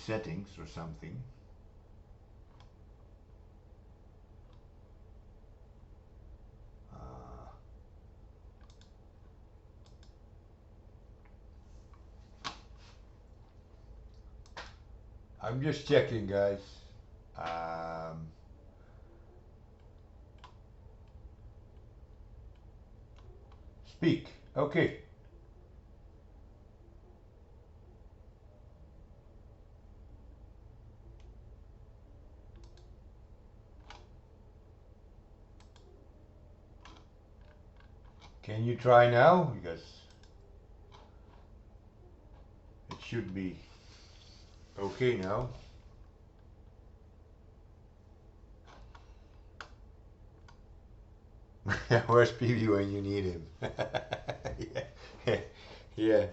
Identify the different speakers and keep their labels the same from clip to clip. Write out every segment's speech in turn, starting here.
Speaker 1: settings or something. I'm just checking, guys. Speak. Okay. Can you try now? Because it should be okay now. Where's PB when you need him? Yeah. Yeah.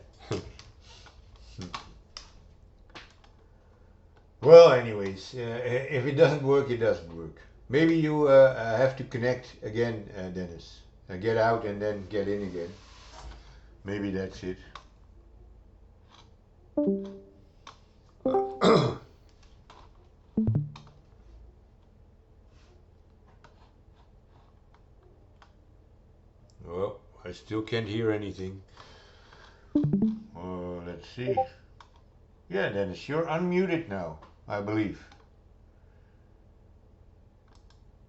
Speaker 1: Well, anyways, if it doesn't work, it doesn't work. Maybe you have to connect again, Dennis. Get out and then get in again. Maybe that's it. Well, I still can't hear anything. Let's see. Yeah, Dennis, you're unmuted now, I believe.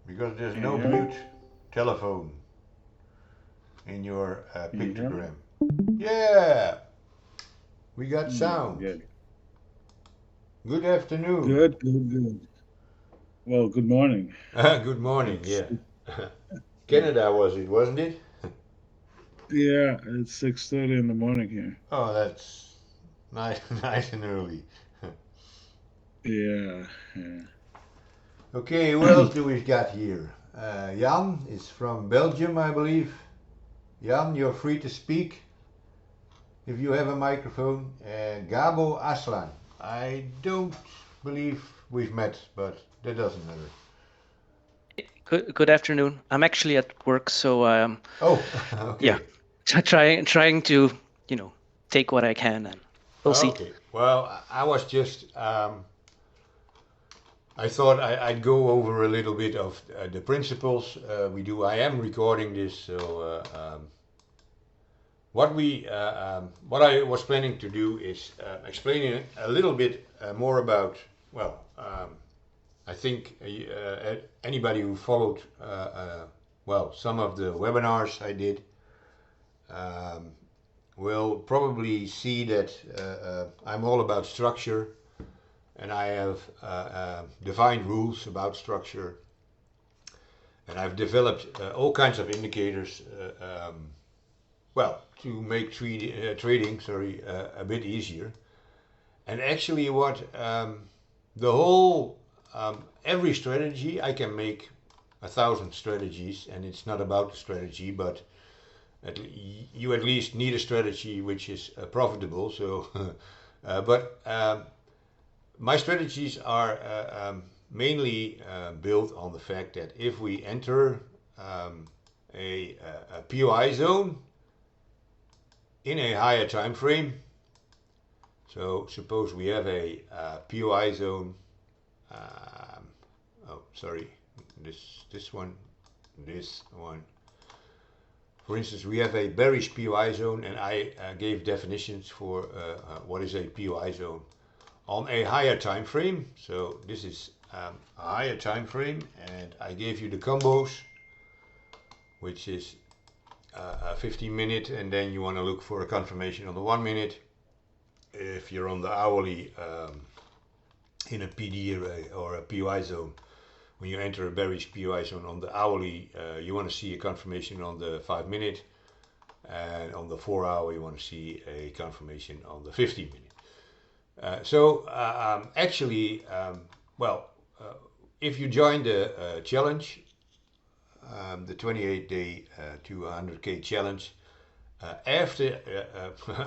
Speaker 1: Because there's no mute telephone in your pictogram. Yeah! We got sound.
Speaker 2: Good.
Speaker 1: Good afternoon.
Speaker 2: Good. Well, good morning.
Speaker 1: Good morning, yeah. Canada was it, wasn't it?
Speaker 2: Yeah, it's 6:30 in the morning here.
Speaker 1: Oh, that's nice, nice and early.
Speaker 2: Yeah.
Speaker 1: Okay, who else do we got here? Jan is from Belgium, I believe. Jan, you're free to speak if you have a microphone. And Gabo Aslan. I don't believe we've met, but that doesn't matter.
Speaker 3: Good afternoon. I'm actually at work, so
Speaker 1: Oh, okay.
Speaker 3: yeah, trying to take what I can, and we'll see.
Speaker 1: Okay. Well, I was just I thought I'd go over a little bit of the principles we do. I am recording this, so what I was planning to do is explain a little bit more about, well, I think anybody who followed, well, some of the webinars I did will probably see that I'm all about structure, and I have defined rules about structure, and I've developed all kinds of indicators, well, to make trading a bit easier. And actually what the whole every strategy, I can make 1,000 strategies, and it's not about the strategy, but you at least need a strategy which is profitable. So but my strategies are mainly built on the fact that if we enter a POI zone in a higher time frame, so suppose we have a POI zone, oh sorry, this one. For instance, we have a bearish POI zone, and I gave definitions for what is a POI zone on a higher time frame. So this is a higher time frame, and I gave you the combos, which is a 15-minute, and then you want to look for a confirmation on the 1 minute. If you're on the hourly in a PD array or a POI zone, when you enter a bearish POI zone on the hourly, you want to see a confirmation on the 5 minute, and on the 4 hour you want to see a confirmation on the 15 minute. So actually, well, if you join the challenge, the 28-day to 100K challenge, after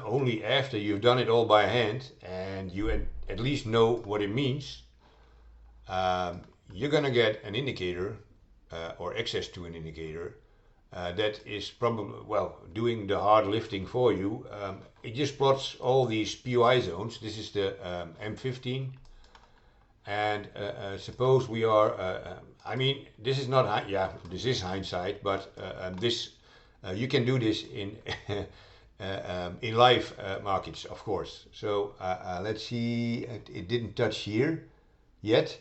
Speaker 1: only after you've done it all by hand and you at least know what it means, you're gonna get an indicator or access to an indicator that is probably, well, doing the hard lifting for you. It just plots all these POI zones. This is the M15 and suppose we are, I mean, this is not, yeah, this is hindsight, but this you can do this in live markets, of course. So let's see, it didn't touch here yet.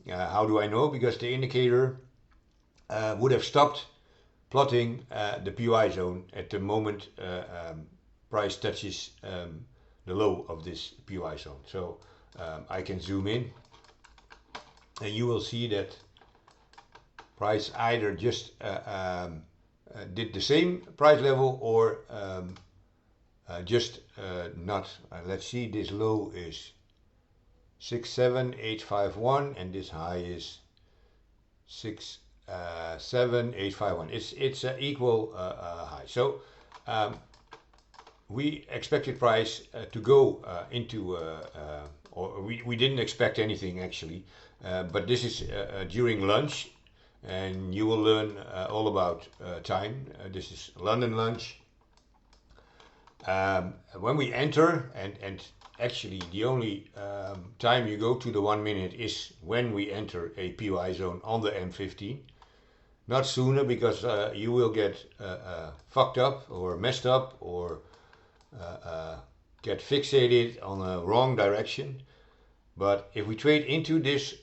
Speaker 1: How do I know? Because the indicator would have stopped plotting the POI zone at the moment price touches the low of this POI zone. So I can zoom in and you will see that price either just did the same price level or just not. Let's see, this low is 67851 and this high is 67851. It's equal high. So we expected price to go into, or we didn't expect anything actually, but this is during lunch, and you will learn all about time. This is London lunch. When we enter, and actually the only time you go to the 1 minute is when we enter a POI zone on the M15. Not sooner, because you will get fucked up or messed up or get fixated on a wrong direction. But if we trade into this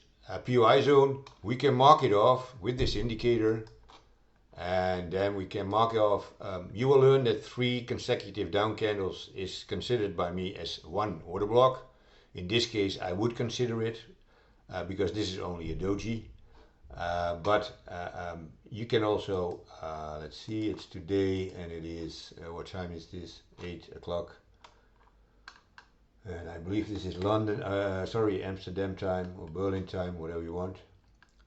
Speaker 1: POI zone, we can mark it off with this indicator, and then we can mark it off. You will learn that 3 consecutive down candles is considered by me as one order block. In this case I would consider it because this is only a doji. But you can also, let's see, it's today and it is, what time is this? 8 o'clock. And I believe this is London, sorry, Amsterdam time or Berlin time, whatever you want.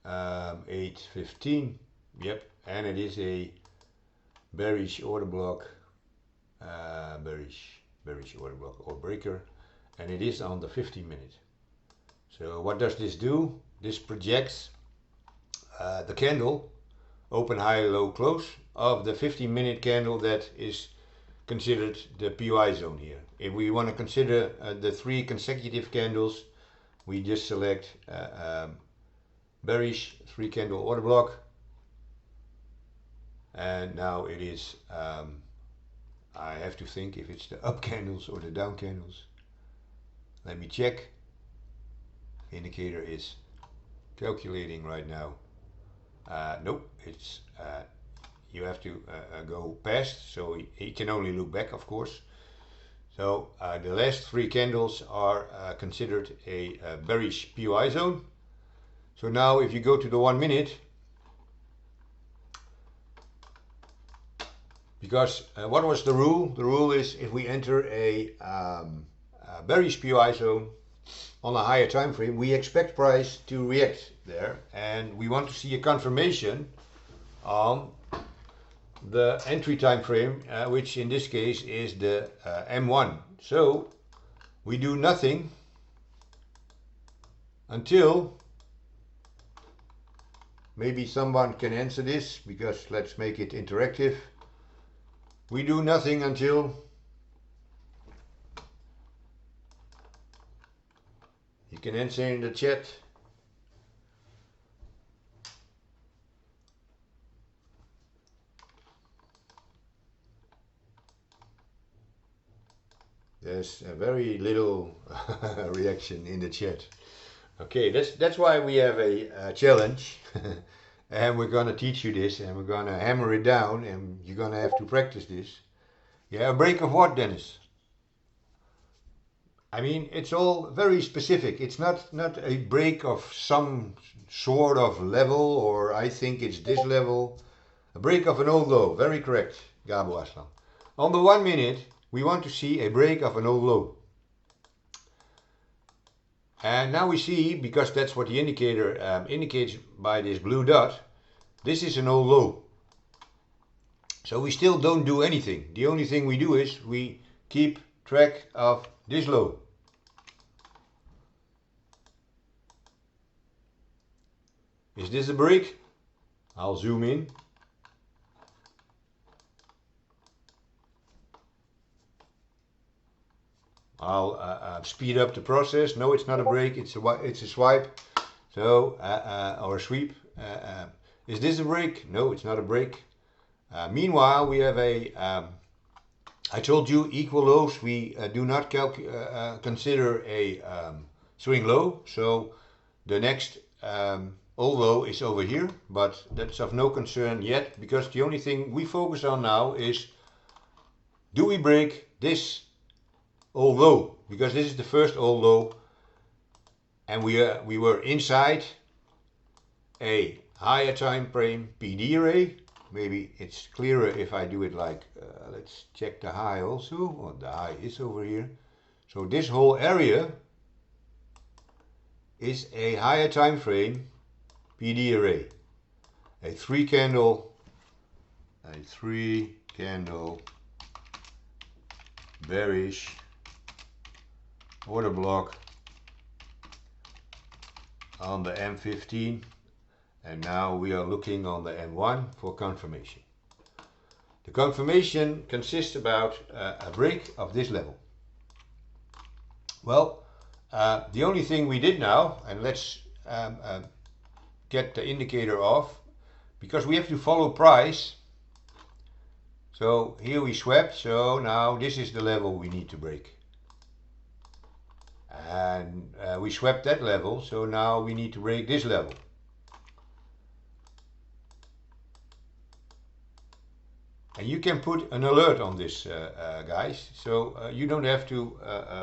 Speaker 1: 8:15, yep, and it is a bearish order block, bearish order block or breaker, and it is on the 15 minute. So what does this do? This projects the candle, open, high, low, close, of the 15-minute candle that is considered the POI zone here. If we want to consider the 3 consecutive candles, we just select bearish 3 candle order block, and now it is, I have to think if it's the up candles or the down candles. Let me check. Indicator is calculating right now. Nope, it's you have to go past, so he can only look back, of course. So the last 3 candles are considered a bearish POI zone. So now if you go to the 1 minute, because what was the rule? The rule is if we enter a bearish POI zone on a higher time frame, we expect price to react there, and we want to see a confirmation on the entry time frame, which in this case is the M1. So we do nothing until, maybe someone can answer this, because let's make it interactive. We do nothing until you can answer in the chat. There's a very little reaction in the chat. Okay, that's why we have a challenge. And we're gonna teach you this, and we're gonna hammer it down, and you're gonna have to practice this. Yeah, a break of what, Dennis? I mean, it's all very specific. It's not a break of some sort of level, or I think it's this level. A break of an old low. Very correct, Gabo Aslan. On the 1 minute, we want to see a break of an old low. And now we see, because that's what the indicator indicates by this blue dot, this is an old low. So we still don't do anything. The only thing we do is we keep track of this low. Is this a break? I'll zoom in. I'll speed up the process. No, it's not a break, it's a swipe. So, or a sweep. Is this a break? No, it's not a break. Meanwhile, we have a, I told you equal lows, we do not consider a swing low. So the next old low is over here, but that's of no concern yet, because the only thing we focus on now is, do we break this old low? Because this is the first old low, and we were inside a higher time frame PD array. Maybe it's clearer if I do it like, let's check the high also. Oh, the high is over here. So this whole area is a higher time frame PD array. A three candle bearish order block on the M15. And now we are looking on the M1 for confirmation. The confirmation consists about a break of this level. Well, the only thing we did now, and let's get the indicator off, because we have to follow price. So here we swept, so now this is the level we need to break. And we swept that level, so now we need to break this level. And you can put an alert on this, guys, so you don't have to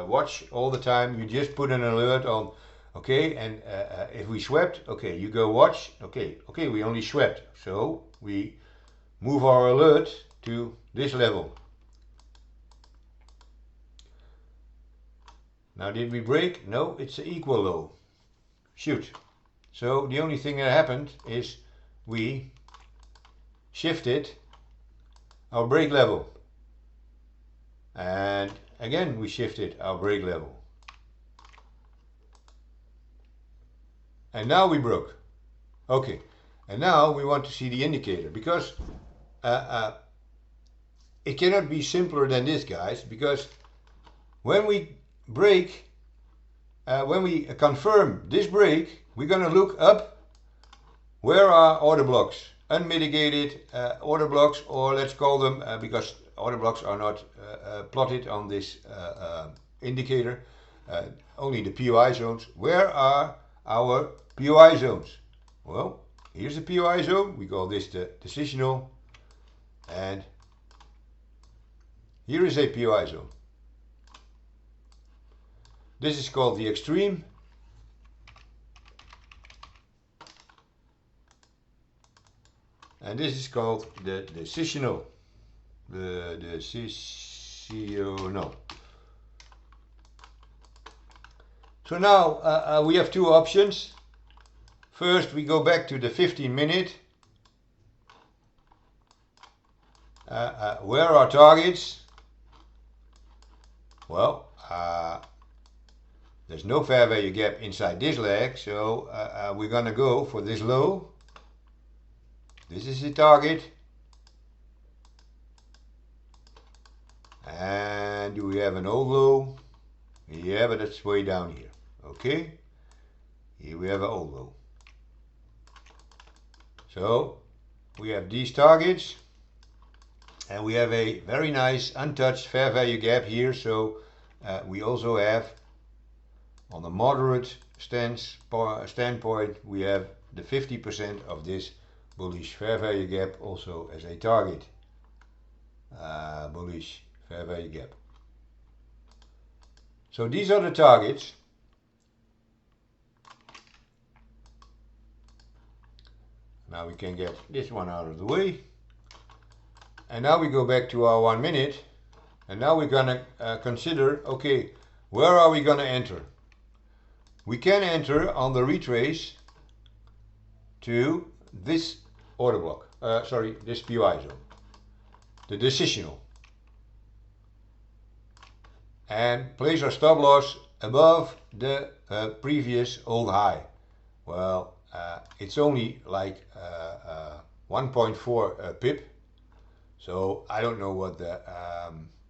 Speaker 1: watch all the time. You just put an alert on, okay, and if we swept, okay, you go watch, okay, we only swept, so we move our alert to this level. Now, did we break? No, it's an equal low. Shoot. So the only thing that happened is we shifted our break level, and again we shifted our break level, and now we broke. Okay, and now we want to see the indicator, because it cannot be simpler than this, guys, because when we break, when we confirm this break, we're gonna look up where are order blocks, unmitigated order blocks, or let's call them, because order blocks are not plotted on this indicator, only the POI zones. Where are our POI zones? Well, here's the POI zone, we call this the decisional, and here is a POI zone. This is called the extreme. And this is called the decisional. The decisional. So now we have two options. First, we go back to the 15-minute. Where are targets? Well, there's no fair value gap inside this leg, so we're gonna go for this low. This is the target. And do we have an old low? Yeah, but it's way down here. Okay, here we have an old low. So we have these targets, and we have a very nice untouched fair value gap here. So we also have, on the moderate standpoint, we have the 50% of this bullish fair value gap also as a target. Bullish fair value gap. So these are the targets. Now we can get this one out of the way. And now we go back to our 1 minute. And now we're gonna consider, okay, where are we gonna enter? We can enter on the retrace to this order block, this POI zone, the decisional, and place our stop loss above the previous old high. Well, it's only like 1.4 pip, so I don't know what the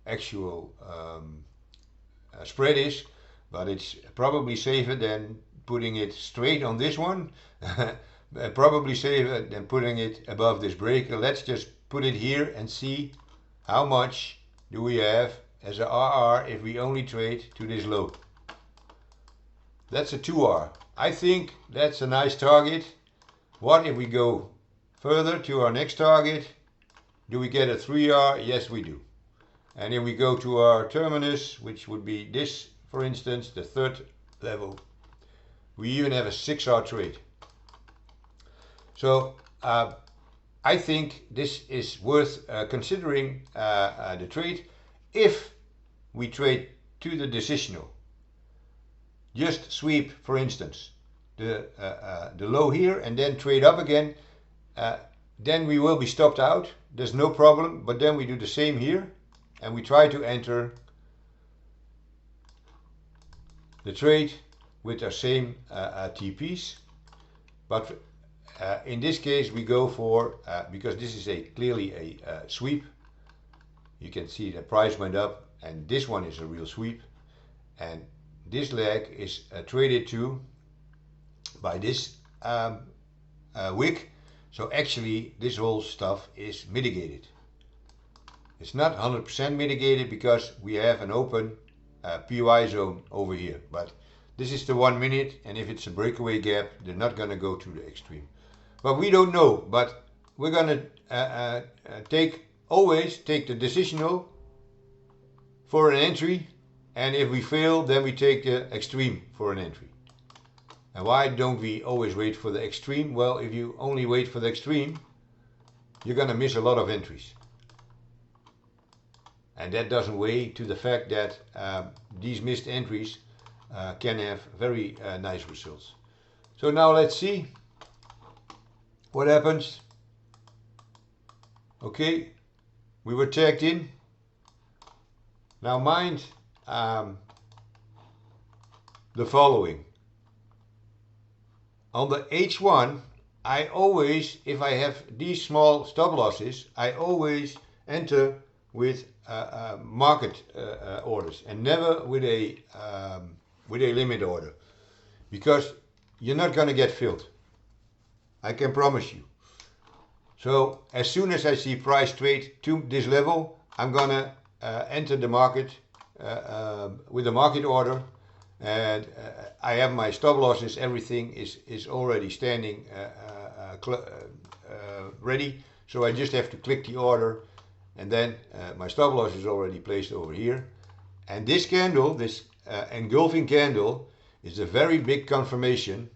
Speaker 1: actual spread is, but it's probably safer than putting it straight on this one. Probably safer than putting it above this breaker. Let's just put it here and see how much do we have as a RR if we only trade to this low. That's a 2R. I think that's a nice target. What if we go further to our next target? Do we get a 3R? Yes, we do. And if we go to our terminus, which would be this, for instance, the third level, we even have a 6R trade. So I think this is worth considering the trade if we trade to the decisional. Just sweep, for instance, the low here and then trade up again. Then we will be stopped out. There's no problem. But then we do the same here and we try to enter the trade with our same TPs. But in this case we go for, because this is clearly a sweep. You can see the price went up and this one is a real sweep. And this leg is traded to by this wick. So actually this whole stuff is mitigated. It's not 100% mitigated because we have an open POI zone over here. But this is the 1 minute, and if it's a breakaway gap, they're not going to go to the extreme. But we don't know. But we're going to always take the decisional for an entry. And if we fail, then we take the extreme for an entry. And why don't we always wait for the extreme? Well, if you only wait for the extreme, you're going to miss a lot of entries. And that doesn't weigh to the fact that these missed entries can have very nice results. So now let's see what happens. Okay, we were tagged in. Now mind the following. On the H1, I always, if I have these small stop losses, I always enter with market orders and never with a limit order, because you're not going to get filled. I can promise you. So as soon as I see price trade to this level, I'm going to enter the market with a market order. And I have my stop losses, everything is already standing ready. So I just have to click the order and then my stop loss is already placed over here. And this candle, this engulfing candle, is a very big confirmation,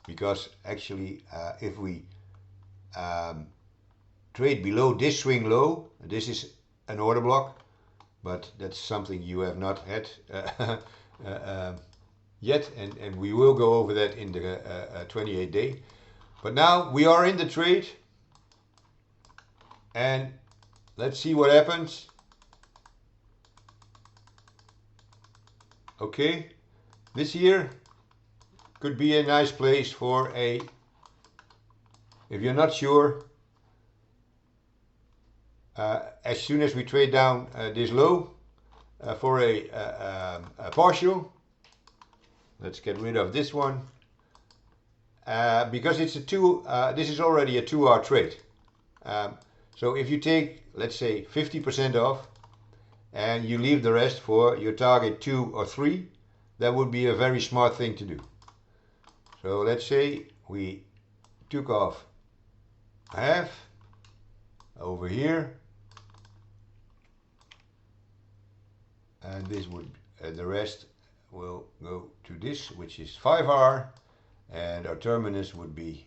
Speaker 1: because actually if we trade below this swing low, this is an order block, but that's something you have not had yet, and we will go over that in the 28-day. But now we are in the trade, and let's see what happens. Okay, this here could be a nice place for a, if you're not sure, as soon as we trade down this low for a partial. Let's get rid of this one because it's a this is already a 2-hour trade. So if you take, let's say, 50% off and you leave the rest for your target 2 or 3, that would be a very smart thing to do. So let's say we took off half over here, and this would the rest will go to this, which is 5R, and our terminus would be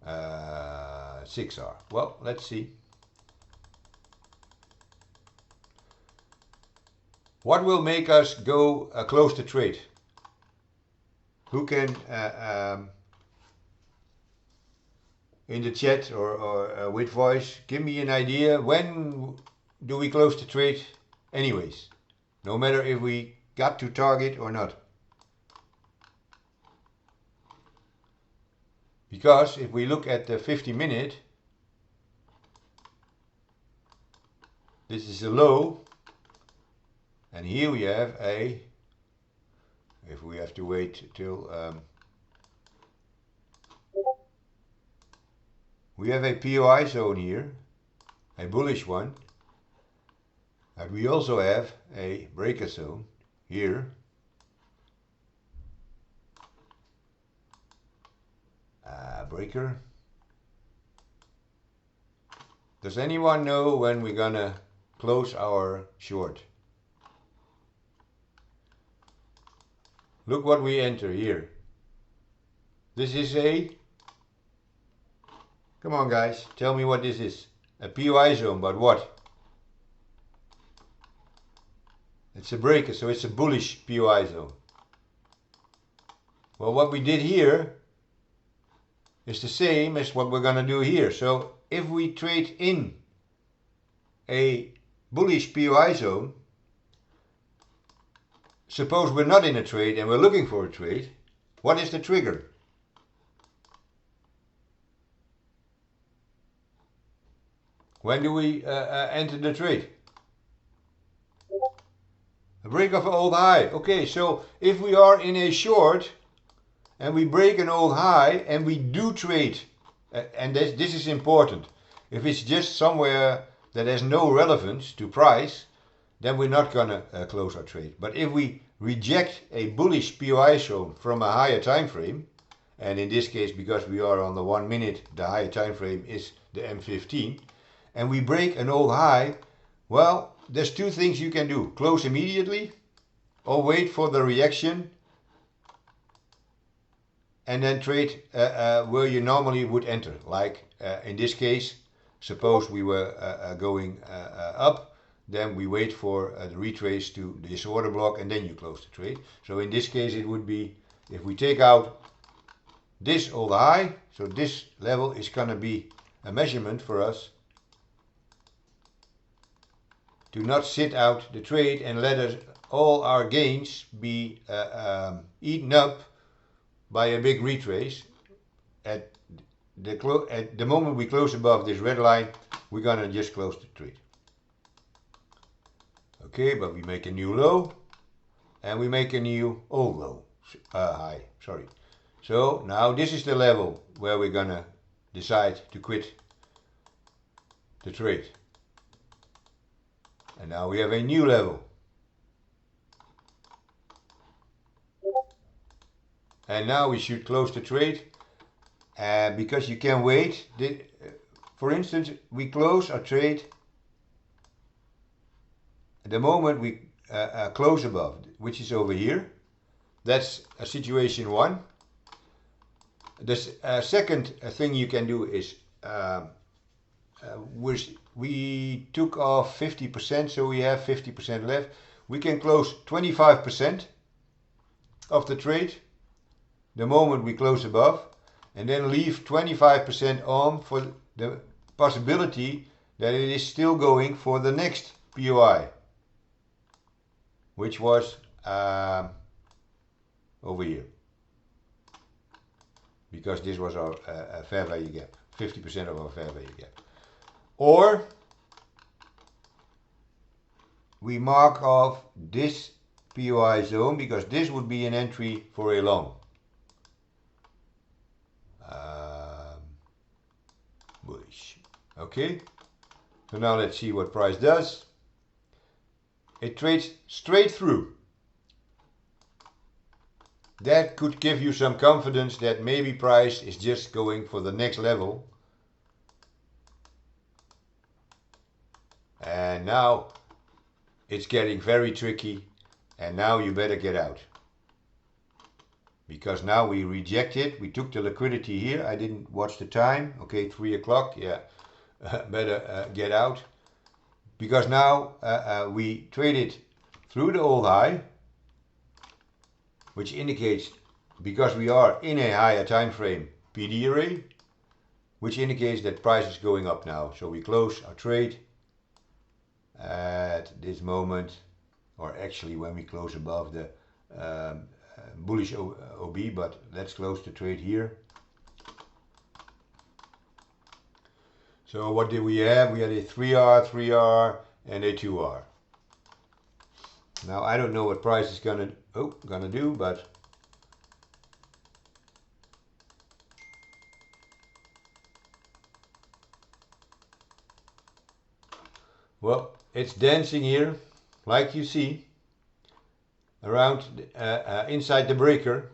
Speaker 1: 6R. Well, let's see. What will make us go close to trade? Who can in the chat or with voice give me an idea, when do we close the trade anyways? No matter if we got to target or not. Because if we look at the 50-minute, this is a low, And here we have a, if we have to wait till, we have a POI zone here, a bullish one. And we also have a breaker zone here. Breaker. Does anyone know when we're gonna close our short? Look what we enter here. This is a, come on guys, tell me what this is. A POI zone, but what? It's a breaker, so it's a bullish POI zone. Well, what we did here is the same as what we're gonna do here. So if we trade in a bullish POI zone, suppose we're not in a trade and we're looking for a trade, what is the trigger? When do we enter the trade? A break of an old high. Okay, so if we are in a short and we break an old high and we do trade, and this is important, if it's just somewhere that has no relevance to price, then we're not gonna close our trade. But if we reject a bullish POI zone from a higher time frame, and in this case because we are on the 1 minute, the higher time frame is the M15, and we break an old high, well, there's two things you can do: close immediately or wait for the reaction and then trade where you normally would enter. Like in this case, suppose we were going up, then we wait for the retrace to this order block and then you close the trade. So in this case it would be, if we take out this old high, so this level is going to be a measurement for us to not sit out the trade and let us, all our gains be eaten up by a big retrace. At the moment we close above this red line, we're gonna just close the trade. Okay, but we make a new low and we make a new old low, high, sorry. So now this is the level where we're gonna decide to quit the trade. And now we have a new level. And now we should close the trade because you can wait. For instance, we close our trade at the moment we close above, which is over here. That's a situation one. The second thing you can do is we took off 50%, so we have 50% left. We can close 25% of the trade the moment we close above, and then leave 25% on for the possibility that it is still going for the next POI, which was over here, because this was our fair value gap, 50% of our fair value gap. Or we mark off this POI zone because this would be an entry for a long. Bullish. Okay, so now let's see what price does. It trades straight through. That could give you some confidence that maybe price is just going for the next level. And now it's getting very tricky, and now you better get out. Because now we reject it. We took the liquidity here. I didn't watch the time. Okay, 3 o'clock. Yeah, better get out. Because now we traded through the old high, which indicates, because we are in a higher time frame, PD array, which indicates that price is going up now. So we close our trade at this moment, or actually when we close above the bullish OB, but let's close the trade here. So what did we have? We had a 3R, 3R, and a 2R. Now I don't know what price is gonna do, but well, it's dancing here, like you see, around inside the breaker.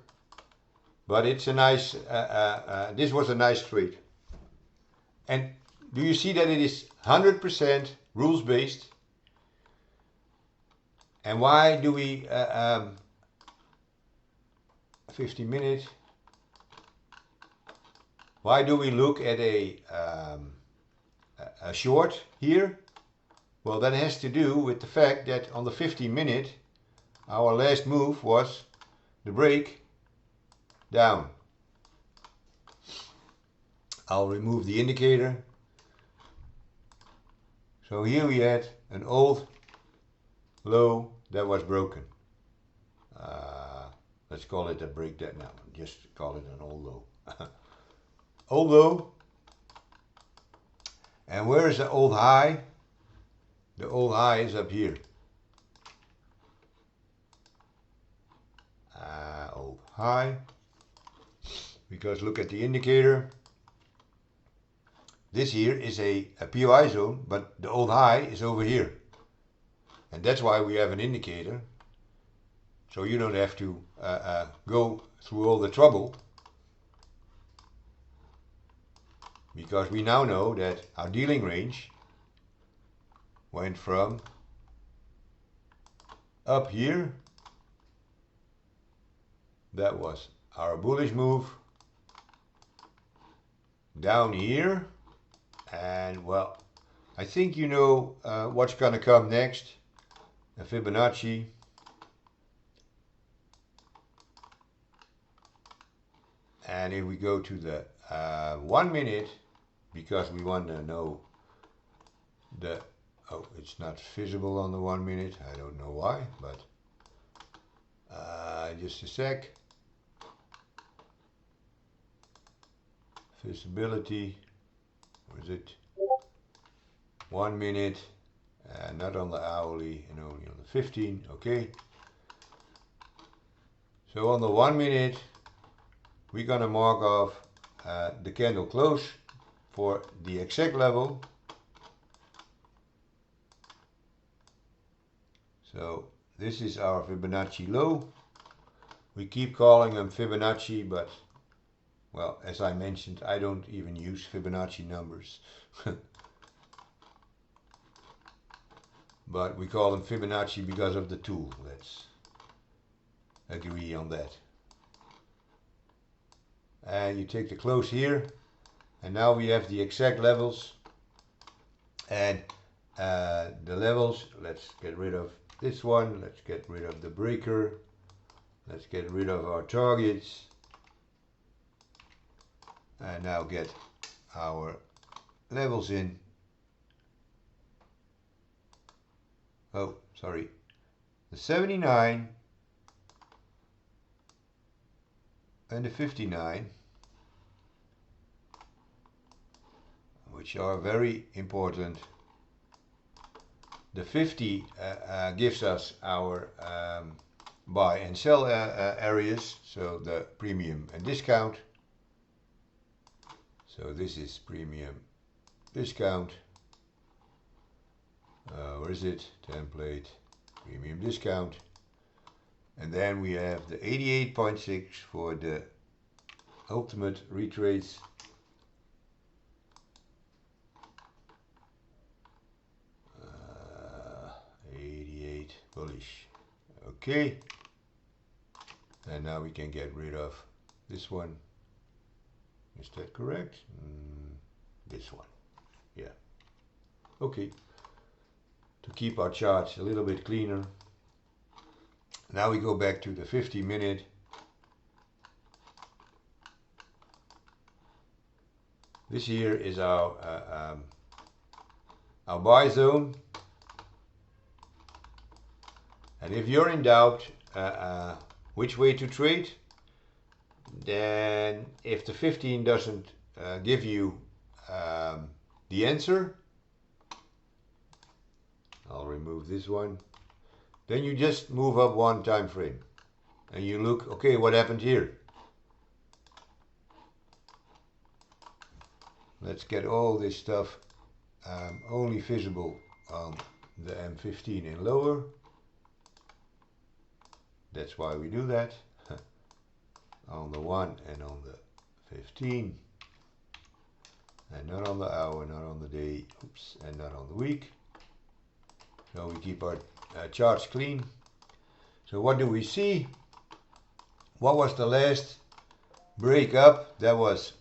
Speaker 1: But it's a nice. This was a nice trade. And do you see that it is 100% rules based? And why do we 50 minutes? Why do we look at a short here? Well, that has to do with the fact that on the 50-minute, our last move was the break down. I'll remove the indicator. So here we had an old low that was broken. Let's call it a breakdown now. Just call it an old low. Old low. And where is the old high? The old high is up here. Old high. Because look at the indicator. This here is a POI zone, but the old high is over here. And that's why we have an indicator. So you don't have to go through all the trouble. Because we now know that our dealing range went from up here. That was our bullish move. Down here. And well, I think you know what's going to come next. A Fibonacci. And if we go to the 1 minute, because we want to know the, oh, it's not visible on the 1 minute. I don't know why, but just a sec. Visibility. Is it 1 minute, not on the hourly and only on the 15? Okay, so on the 1 minute we're gonna mark off the candle close for the exact level. So this is our Fibonacci low. We keep calling them Fibonacci, but well, as I mentioned, I don't even use Fibonacci numbers. But we call them Fibonacci because of the tool. Let's agree on that. And you take the close here, and now we have the exact levels. And the levels, let's get rid of this one, let's get rid of the breaker, let's get rid of our targets. And now get our levels in. Oh, sorry. The 79 and the 59, which are very important. The 50 gives us our buy and sell areas, so the premium and discount. So this is premium discount. Where is it? Template, premium discount. And then we have the 88.6 for the ultimate retrace. 88 bullish. Okay. And now we can get rid of this one. Is that correct? This one. Yeah. Okay. To keep our charts a little bit cleaner. Now we go back to the 50-minute. This here is our buy zone. And if you're in doubt which way to trade, then if the 15 doesn't give you the answer, I'll remove this one. then you just move up one time frame and you look, okay, what happened here? Let's get all this stuff only visible on the M15 and lower. That's why we do that. On the 1 and on the 15. And not on the hour, not on the day, oops, and not on the week. So we keep our charts clean. So what do we see? What was the last break up? That was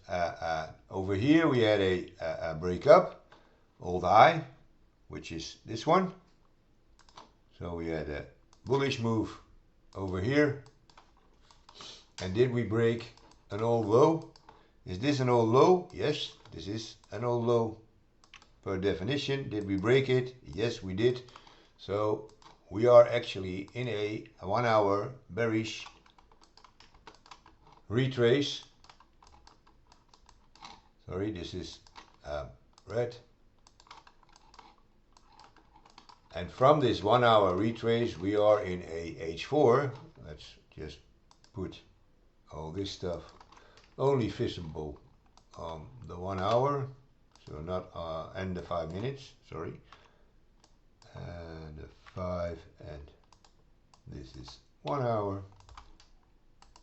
Speaker 1: over here we had a break up, old high, which is this one. So we had a bullish move over here. And did we break an old low? Is this an old low? Yes, this is an old low per definition. Did we break it? Yes, we did. So we are actually in a 1 hour bearish retrace. Sorry, this is red. And from this 1 hour retrace, we are in a H4. Let's just put all this stuff only visible on the 1 hour. So not and the 5 minutes, sorry. And the 5 and this is 1 hour.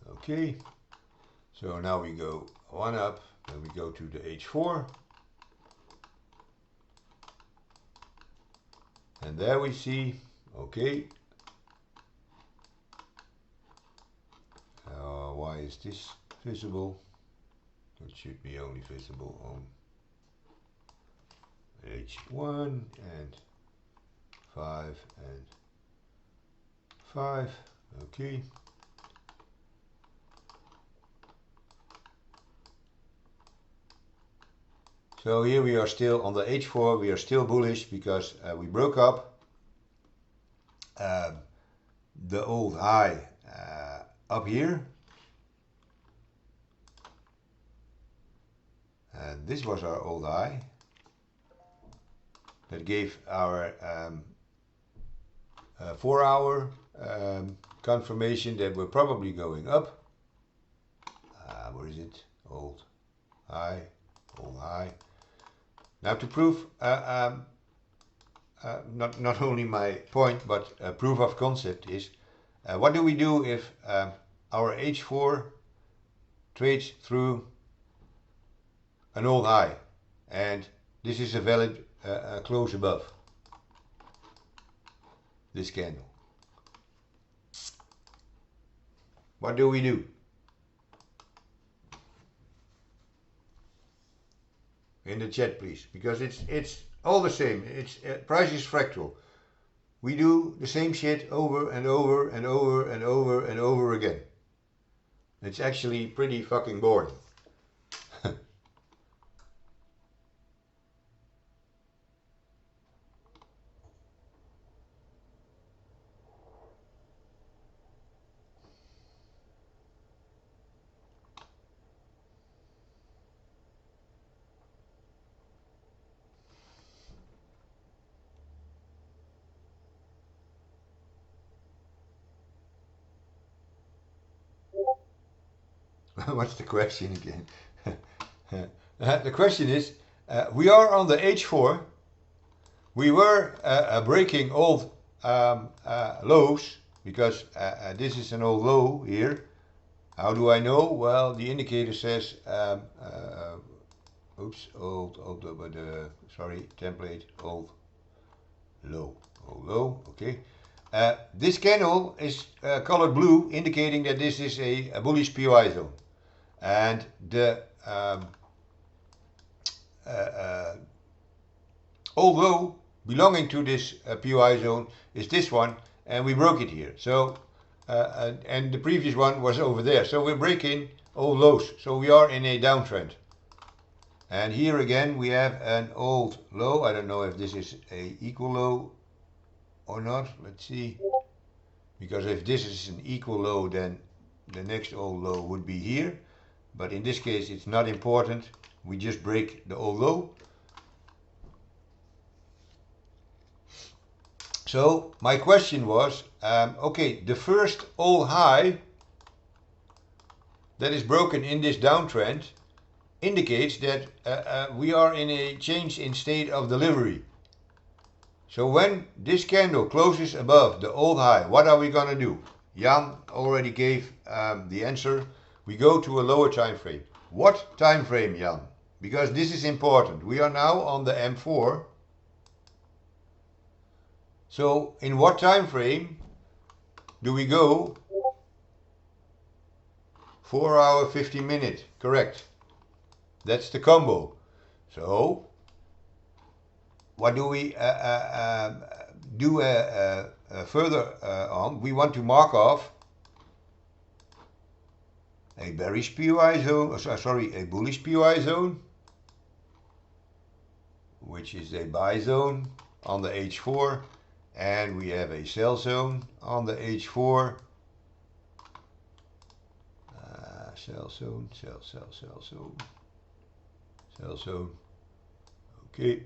Speaker 1: Okay. So now we go one up and we go to the H4. And there we see, okay. Why is this visible? It should be only visible on H1 and 5 and 5. Okay. So here we are still on the H4, we are still bullish because we broke up the old high up here. And this was our old high. That gave our 4 hour confirmation that we're probably going up. Where is it? Old high, old high. Now to prove not only my point, but proof of concept is, what do we do if our H4 trades through an old high and this is a valid close above this candle? What do we do? In the chat, please, because it's all the same. It's price is fractal. We do the same shit over and over and over and over and over again. It's actually pretty fucking boring. What's the question again? The question is, we are on the H4. We were breaking old lows because this is an old low here. How do I know? Well, the indicator says, oops, sorry, template, old low, okay. This candle is colored blue, indicating that this is a bullish POI zone. And the old low belonging to this POI zone is this one, and we broke it here. So, and the previous one was over there. So we're breaking old lows. So we are in a downtrend. And here again we have an old low. I don't know if this is a equal low or not. Let's see. Because if this is an equal low, then the next old low would be here. But in this case it's not important. We just break the old low. So my question was, okay, the first all high that is broken in this downtrend indicates that we are in a change in state of delivery. So when this candle closes above the old high, what are we going to do? Jan already gave the answer. We go to a lower time frame. What time frame, Jan? Because this is important. We are now on the M4. So in what time frame do we go? 4 hour 50 minute, correct. That's the combo. So what do we do further on? We want to mark off a bearish POI zone, sorry, a bullish POI zone, which is a buy zone on the H4, and we have a sell zone on the H4. Sell zone, sell zone, sell zone. Okay.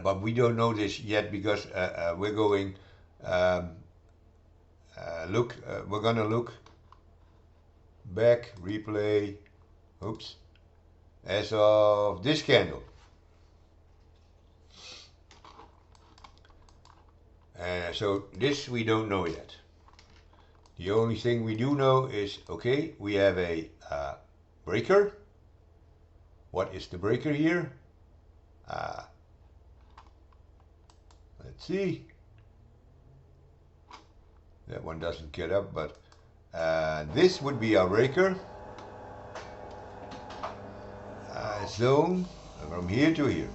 Speaker 1: But we don't know this yet because we're going we're gonna look back, replay, oops, as of this candle. So this we don't know yet. The only thing we do know is, okay, we have a breaker. What is the breaker here? Let's see. That one doesn't get up, but this would be our breaker. Zone from here to here.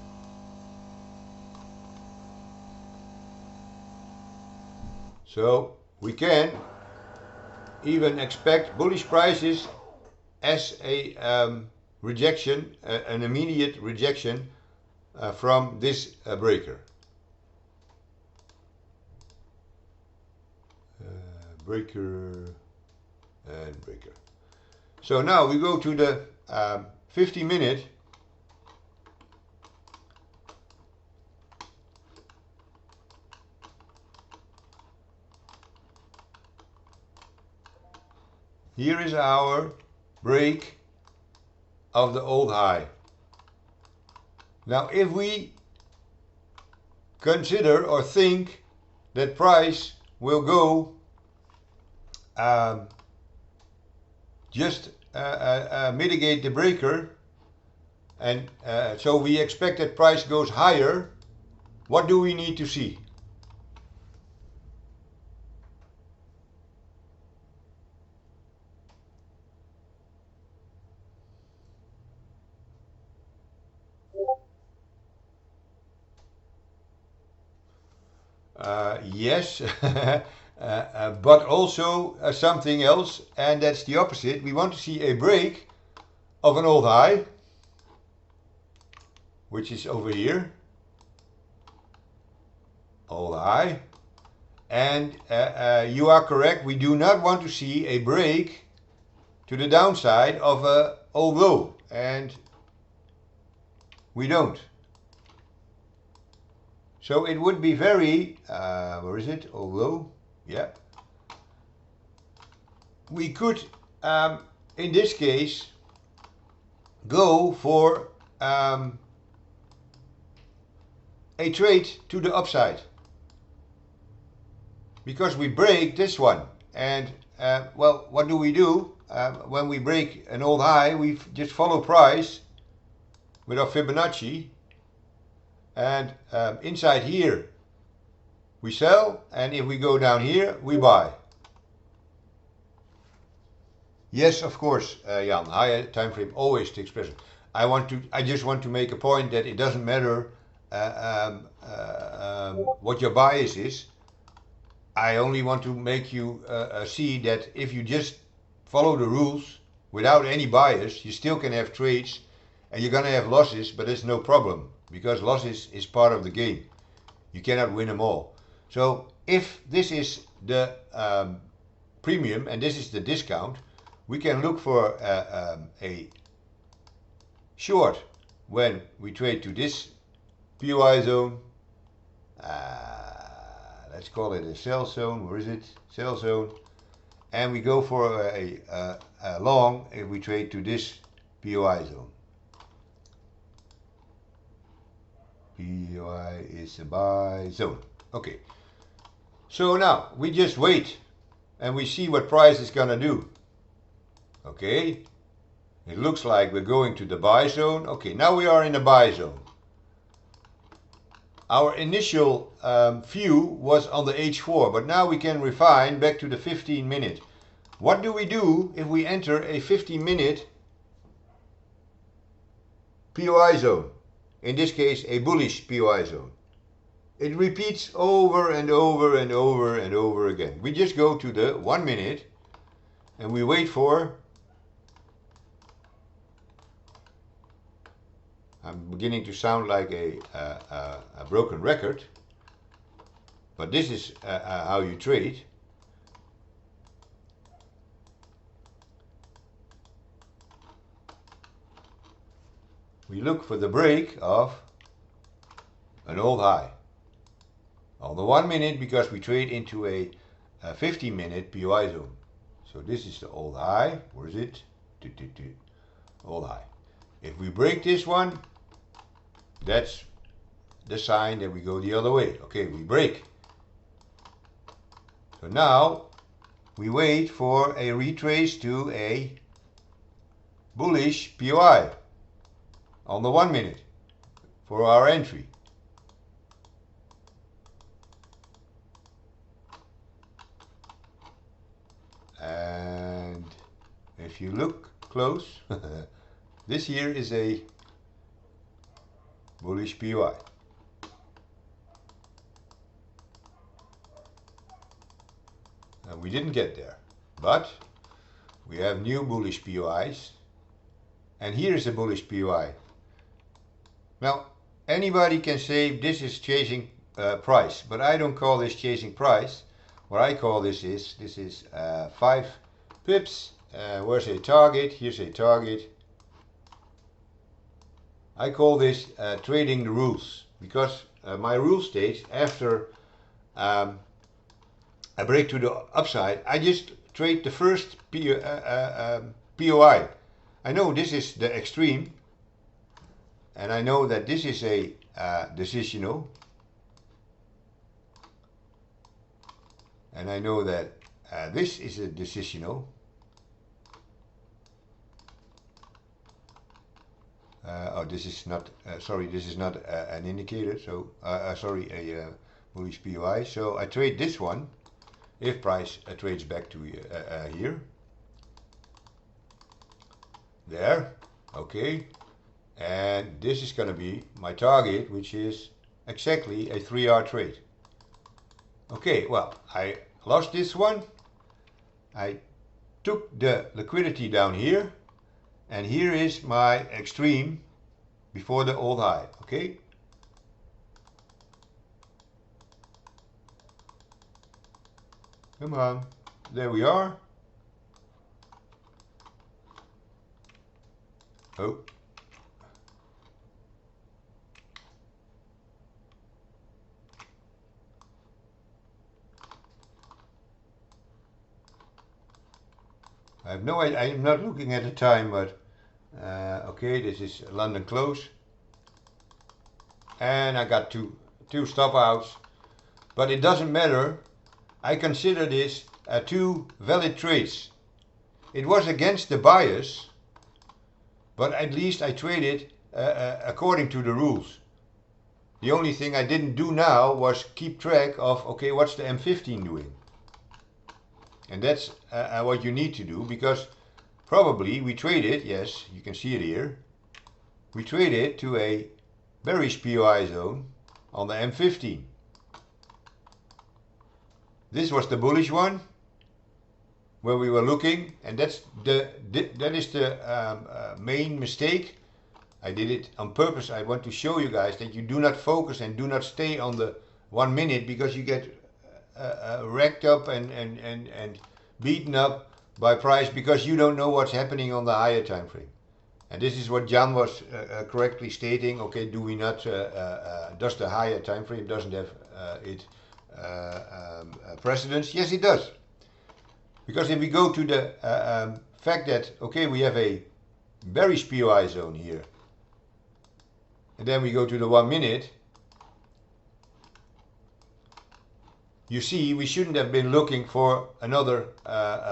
Speaker 1: So we can even expect bullish prices as a rejection, an immediate rejection from this breaker. Breaker and breaker. So now we go to the 50-minute. Here is our break of the old high. Now if we consider or think that price will go just mitigate the breaker, and so we expect that price goes higher, what do we need to see? Yes, but also something else, and that's the opposite. We want to see a break of an old high, which is over here, old high, and you are correct, we do not want to see a break to the downside of a old low, and we don't. So it would be very, where is it, old low, yeah. We could, in this case, go for a trade to the upside, because we break this one, and well, what do? When we break an old high, we just follow price with our Fibonacci, and inside here we sell, and if we go down here we buy. Yes, of course, Jan, higher time frame always takes precedence. I just want to make a point that it doesn't matter what your bias is. I only want to make you see that if you just follow the rules without any bias, you still can have trades, and you're gonna have losses, but it's no problem, because losses is part of the game. You cannot win them all. So if this is the premium and this is the discount, we can look for a short when we trade to this POI zone. let's call it a sell zone. Where is it? Sell zone. And we go for a long if we trade to this POI zone. POI is a buy zone. Okay. So now we just wait and we see what price is gonna do. Okay. It looks like we're going to the buy zone. Okay, now we are in the buy zone. Our initial view was on the H4, but now we can refine back to the 15 minute. What do we do if we enter a 15 minute POI zone? In this case, a bullish POI zone. It repeats over and over and over and over again. We just go to the 1 minute and we wait for, I'm beginning to sound like a broken record, but this is how you trade. We look for the break of an old high on the 1 minute because we trade into a 15 minute POI zone. So this is the old high. Where is it? Old high. If we break this one, that's the sign that we go the other way. Okay, we break. So now we wait for a retrace to a bullish POI on the 1 minute for our entry. And if you look close, this here is a bullish POI. And we didn't get there, but we have new bullish POIs. And here is a bullish POI. Now, anybody can say this is chasing price, but I don't call this chasing price. What I call this is 5 pips. Where's a target? Here's a target. I call this trading the rules, because my rule states after I break to the upside, I just trade the first POI. I know this is the extreme, and I know that this is a decisional, and I know that this is a decisional. Oh, this is not, sorry, this is not an indicator, so, sorry, a bullish POI. So I trade this one, if price trades back to here. There, okay. And this is going to be my target, which is exactly a 3-hour trade. Okay, well, I lost this one. I took the liquidity down here. And here is my extreme before the old high, okay? Come on, there we are. Oh. I have no idea, I'm not looking at the time, but okay, this is London close. And I got two stop outs, but it doesn't matter. I consider this two valid trades. It was against the bias, but at least I traded according to the rules. The only thing I didn't do now was keep track of, okay, what's the M15 doing? And that's what you need to do, because probably we traded, yes, you can see it here, we traded to a bearish POI zone on the M15. This was the bullish one where we were looking, and that is the main mistake. I did it on purpose. I want to show you guys that you do not focus and do not stay on the 1 minute, because you get racked up and beaten up by price because you don't know what's happening on the higher time frame. And this is what Jan was correctly stating. Okay, do we not? Does the higher time frame doesn't have it precedence? Yes, it does. Because if we go to the fact that, okay, we have a bearish POI zone here, and then we go to the 1 minute, you see we shouldn't have been looking for another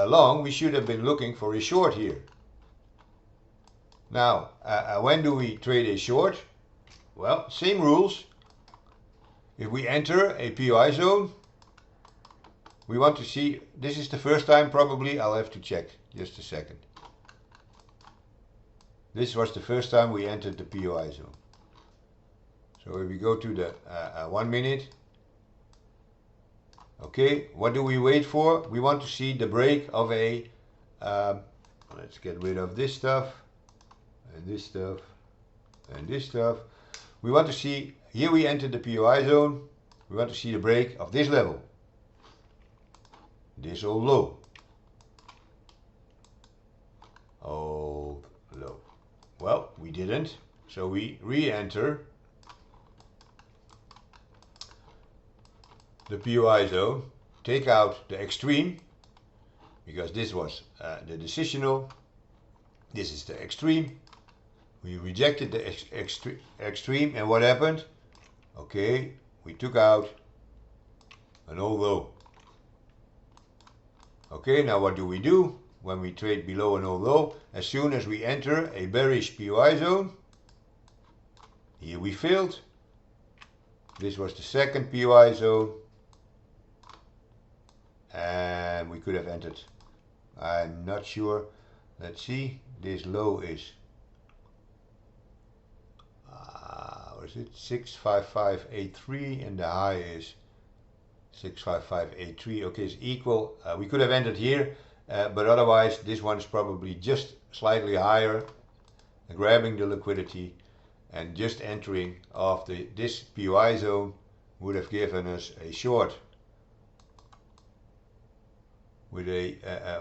Speaker 1: long, we should have been looking for a short here. Now, when do we trade a short? Well, same rules. If we enter a POI zone, we want to see, this is the first time probably, I'll have to check just a second. This was the first time we entered the POI zone. So if we go to the 1 minute, okay, what do we wait for? We want to see the break of a, let's get rid of this stuff, and this stuff, and this stuff. We want to see, here we entered the POI zone, we want to see the break of this level. This old low. Old low. Well, we didn't, so we re-enter the POI zone, take out the extreme, because this was the decisional, this is the extreme. We rejected the extreme, and what happened? Okay, we took out an old low. Okay, now what do we do when we trade below an old low? As soon as we enter a bearish POI zone, here we failed. This was the second POI zone, and we could have entered, I'm not sure, let's see, this low is, what is it, 65583, and the high is 65583. Okay, it's equal. We could have entered here, but otherwise this one is probably just slightly higher, grabbing the liquidity, and just entering off this POI zone would have given us a short with a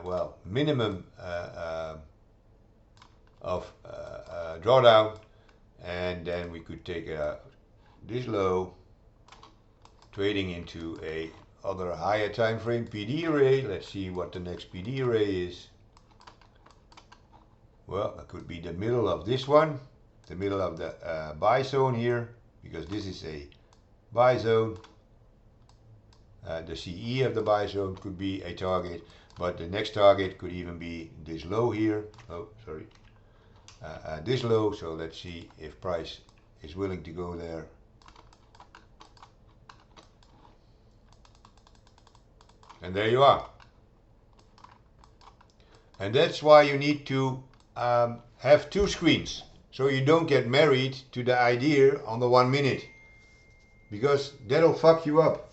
Speaker 1: well, minimum of drawdown, and then we could take this low, trading into a other higher time frame PD array. Let's see what the next PD array is. Well, it could be the middle of this one, the middle of the buy zone here, because this is a buy zone. The CE of the buy zone could be a target, but the next target could even be this low here. Oh, sorry. This low, so let's see if price is willing to go there. And there you are. And that's why you need to have two screens, so you don't get married to the idea on the 1 minute, because that'll fuck you up.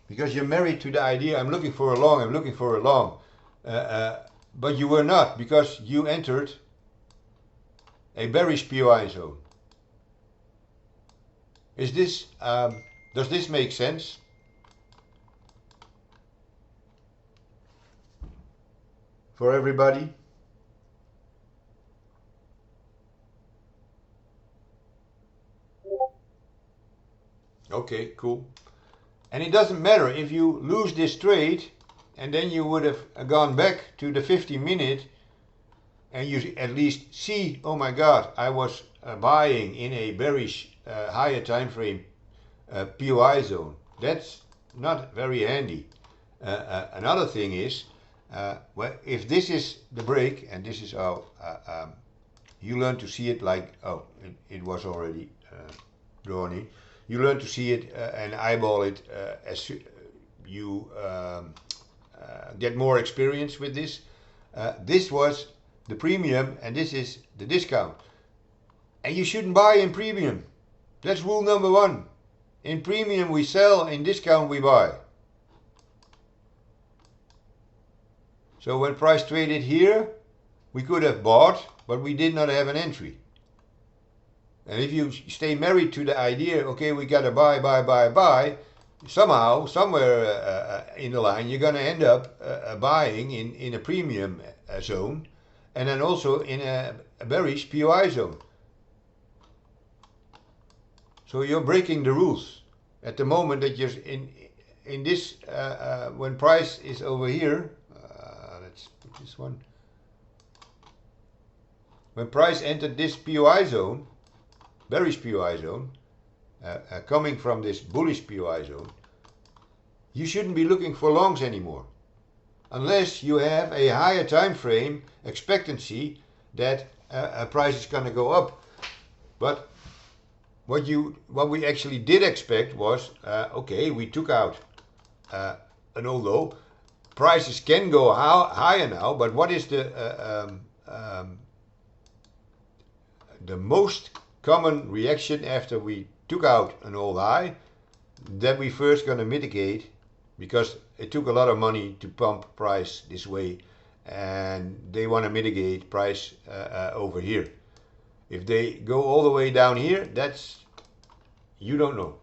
Speaker 1: Because you're married to the idea, I'm looking for a long, I'm looking for a long. But you were not, because you entered a bearish POI zone. Is this, does this make sense? For everybody? Okay, cool. And it doesn't matter if you lose this trade and then you would have gone back to the 50-minute and you at least see, oh my god, I was buying in a bearish higher time frame POI zone. That's not very handy. Another thing is, well, if this is the break, and this is how you learn to see it like, oh, it was already drawn in. You learn to see it and eyeball it as you get more experience with this. This was the premium and this is the discount. And you shouldn't buy in premium. That's rule number one. In premium we sell, in discount we buy. So when price traded here, we could have bought, but we did not have an entry. And if you stay married to the idea, okay, we gotta buy, somehow, somewhere in the line, you're gonna end up buying in a premium zone, and then also in a bearish POI zone. So you're breaking the rules at the moment that you're in this, when price is over here, let's put this one. When price entered this POI zone, bearish POI zone, coming from this bullish POI zone, you shouldn't be looking for longs anymore, unless you have a higher time frame expectancy that a price is going to go up. But what we actually did expect was, okay, we took out an old low. Prices can go higher now, but what is the most common reaction after we took out an old high? That we first going to mitigate, because it took a lot of money to pump price this way, and they want to mitigate price over here. If they go all the way down here, that's, you don't know.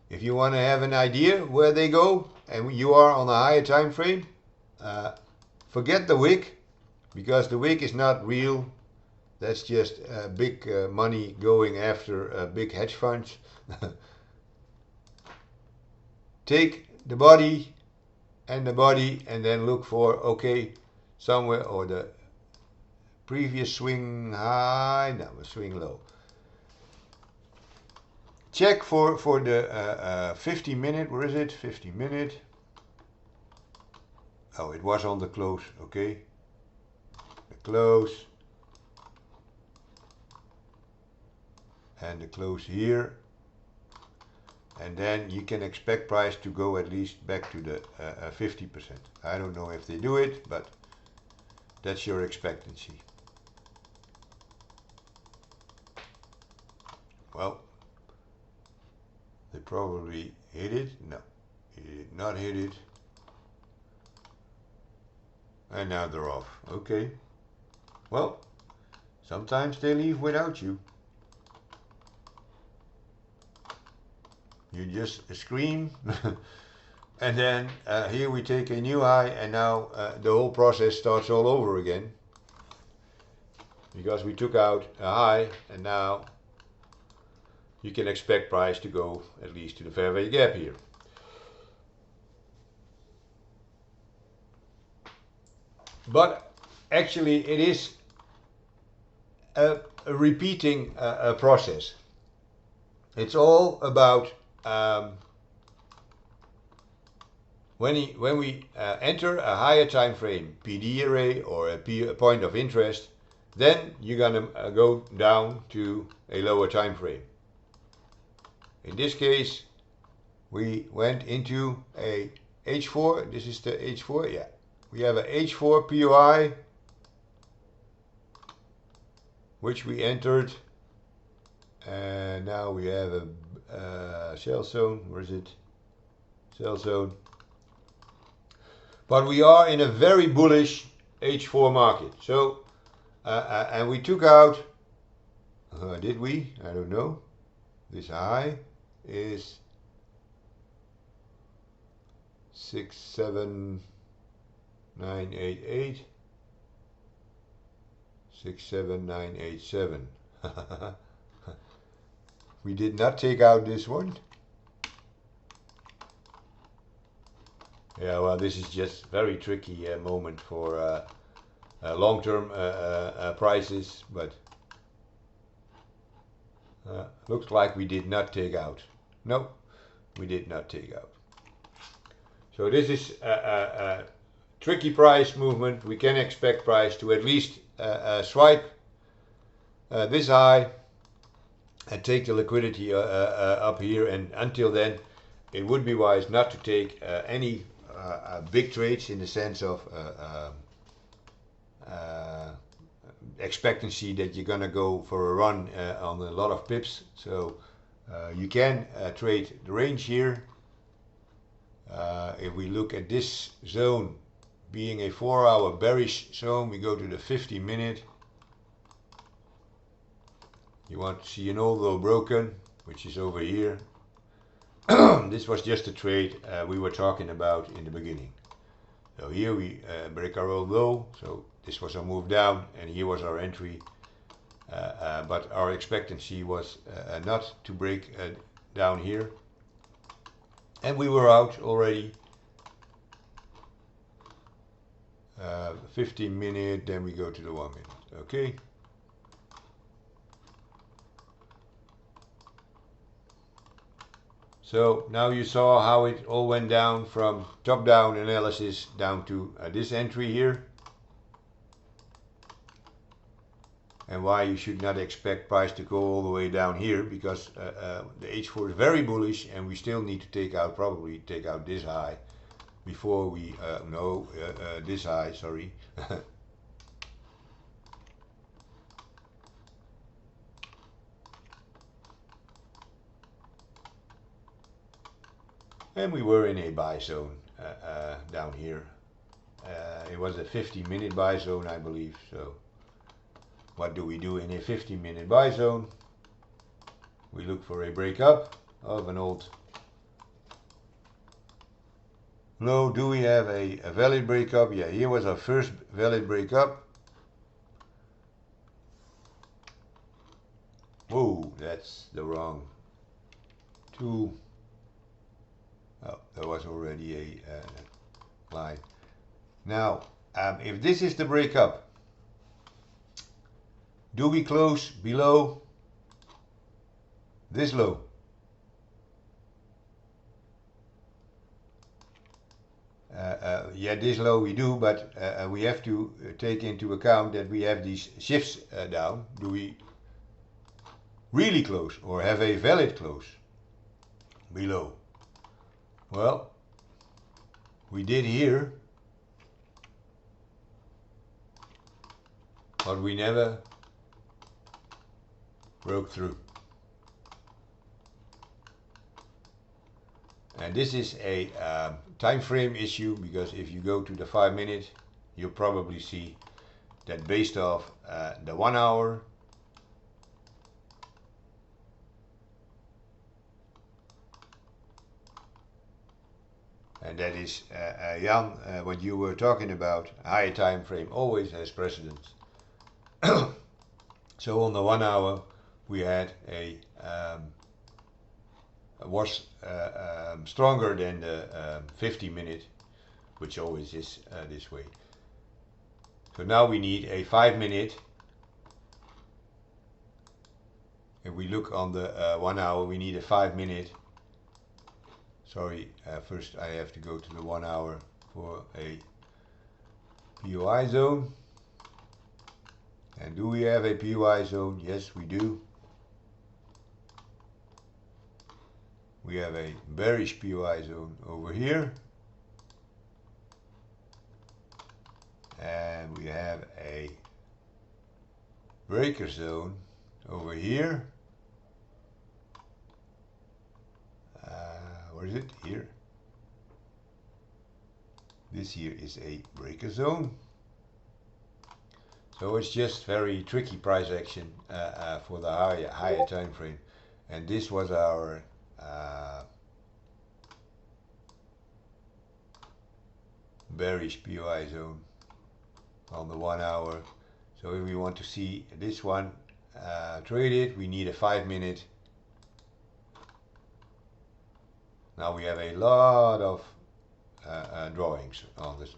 Speaker 1: If you want to have an idea where they go and you are on a higher time frame, forget the wick, because the wick is not real. That's just big money going after big hedge funds. Take the body and then look for, okay, somewhere, or the previous swing high, no, a swing low. Check for the 50 minute, where is it? 50 minute. Oh, it was on the close, okay. The close. And the close here. And then you can expect price to go at least back to the 50%. I don't know if they do it, but that's your expectancy. Well, they probably hit it. No, he did not hit it. And now they're off. Okay. Well, sometimes they leave without you. You just scream. And then here we take a new high, and now the whole process starts all over again. Because we took out a high, and now you can expect price to go at least to the fair value gap here. But actually it is a repeating process. It's all about when we enter a higher time frame PD array or a point of interest, then you're gonna go down to a lower time frame. In this case, we went into a H4. This is the H4, yeah. We have a H4 POI, which we entered, and now we have a sell zone. Where is it? Sell zone. But we are in a very bullish H4 market. So, and we took out, did we? I don't know. This high is 67988, 67987. We did not take out this one. Yeah, well, this is just very tricky moment for long-term prices, but looks like we did not take out. No, we did not take out. So this is a tricky price movement. We can expect price to at least swipe this high and take the liquidity up here, and until then it would be wise not to take any big trades in the sense of expectancy that you're gonna go for a run on a lot of pips. So you can trade the range here. If we look at this zone being a 4-hour bearish zone, we go to the 50 minute. You want to see an old low broken, which is over here. This was just a trade we were talking about in the beginning. So here we break our old low, so this was a move down, and here was our entry. But our expectancy was not to break down here. and we were out already. 15 minutes, then we go to the 1 minute. Okay. So now you saw how it all went down from top-down analysis down to this entry here, and why you should not expect price to go all the way down here, because the H4 is very bullish and we still need to probably take out this high before we this high, sorry. And we were in a buy zone down here. It was a 50-minute buy zone, I believe. So what do we do in a 50-minute buy zone? We look for a breakup of an old low. Do we have a valid breakup? Yeah, here was our first valid breakup. Whoa, that's the wrong tool. Oh, there was already a line. Now, if this is the breakup, do we close below this low? Yeah, this low we do, but we have to take into account that we have these shifts down. Do we really close or have a valid close below? Well, we did here, but we never broke through. And this is a time frame issue, because if you go to the 5 minute, you'll probably see that based off the 1 hour, and that is, Jan, what you were talking about, higher time frame always has precedence. So on the 1 hour, we had was stronger than the 50-minute, which always is this way. So now we need a 5 minute. If we look on the 1 hour, we need a 5 minute. Sorry, first I have to go to the 1 hour for a POI zone. And do we have a POI zone? Yes, we do. We have a bearish POI zone over here. And we have a breaker zone over here. Where is it? Here. This here is a breaker zone. So it's just very tricky price action for the higher time frame. And this was our bearish POI zone on the 1 hour. So if we want to see this one traded, we need a 5 minute. Now we have a lot of drawings on this.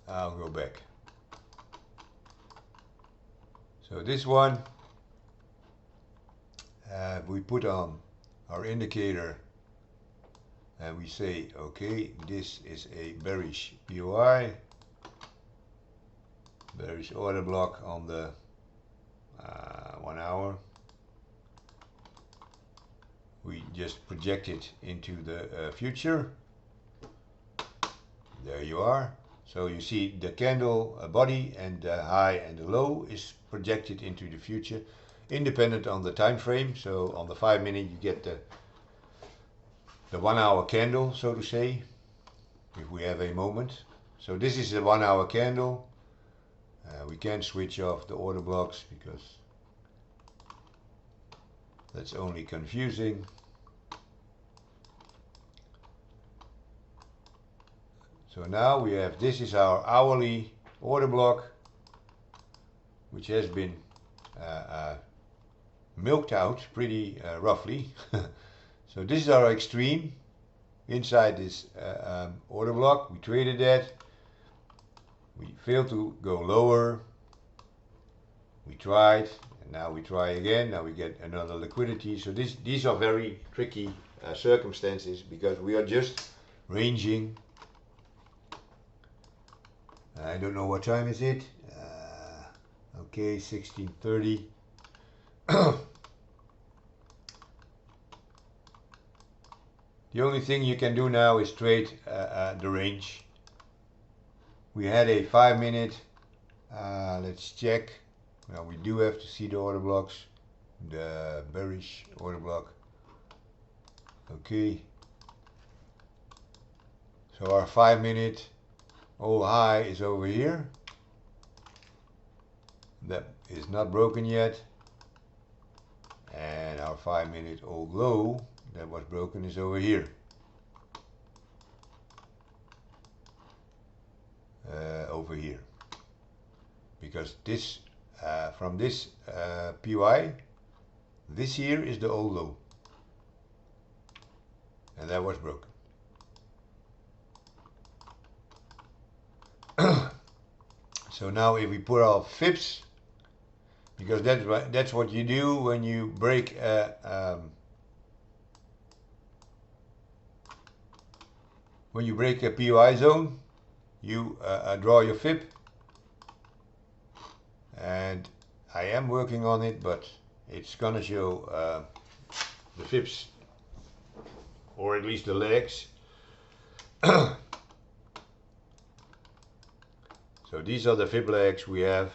Speaker 1: I'll go back. So this one, we put on our indicator and we say, okay, this is a bearish POI, bearish order block on the 1 hour. We just project it into the future. There you are. So you see the candle body and the high and the low is projected into the future, independent on the time frame. So on the 5 minute you get the 1 hour candle, so to say, if we have a moment. So this is the 1 hour candle. We can't switch off the order blocks because that's only confusing. So now we have, this is our hourly order block, which has been milked out pretty roughly. So this is our extreme inside this order block. We traded that. We failed to go lower. We tried, and now we try again. Now we get another liquidity. So these are very tricky circumstances because we are just ranging. I don't know what time is it. Okay, 16:30. The only thing you can do now is trade the range. We had a 5-minute. Let's check. Well, we do have to see the order blocks, the bearish order block. Okay. So our 5-minute all high is over here. That is not broken yet. And our 5-minute old low that was broken is over here. Over here. Because this, from this PY, this here is the old low. And that was broken. So now if we put our FIBs, because that's what you do when you break when you break a POI zone, you draw your FIB, and I am working on it, but it's gonna show the FIBs, or at least the legs. So these are the fib legs we have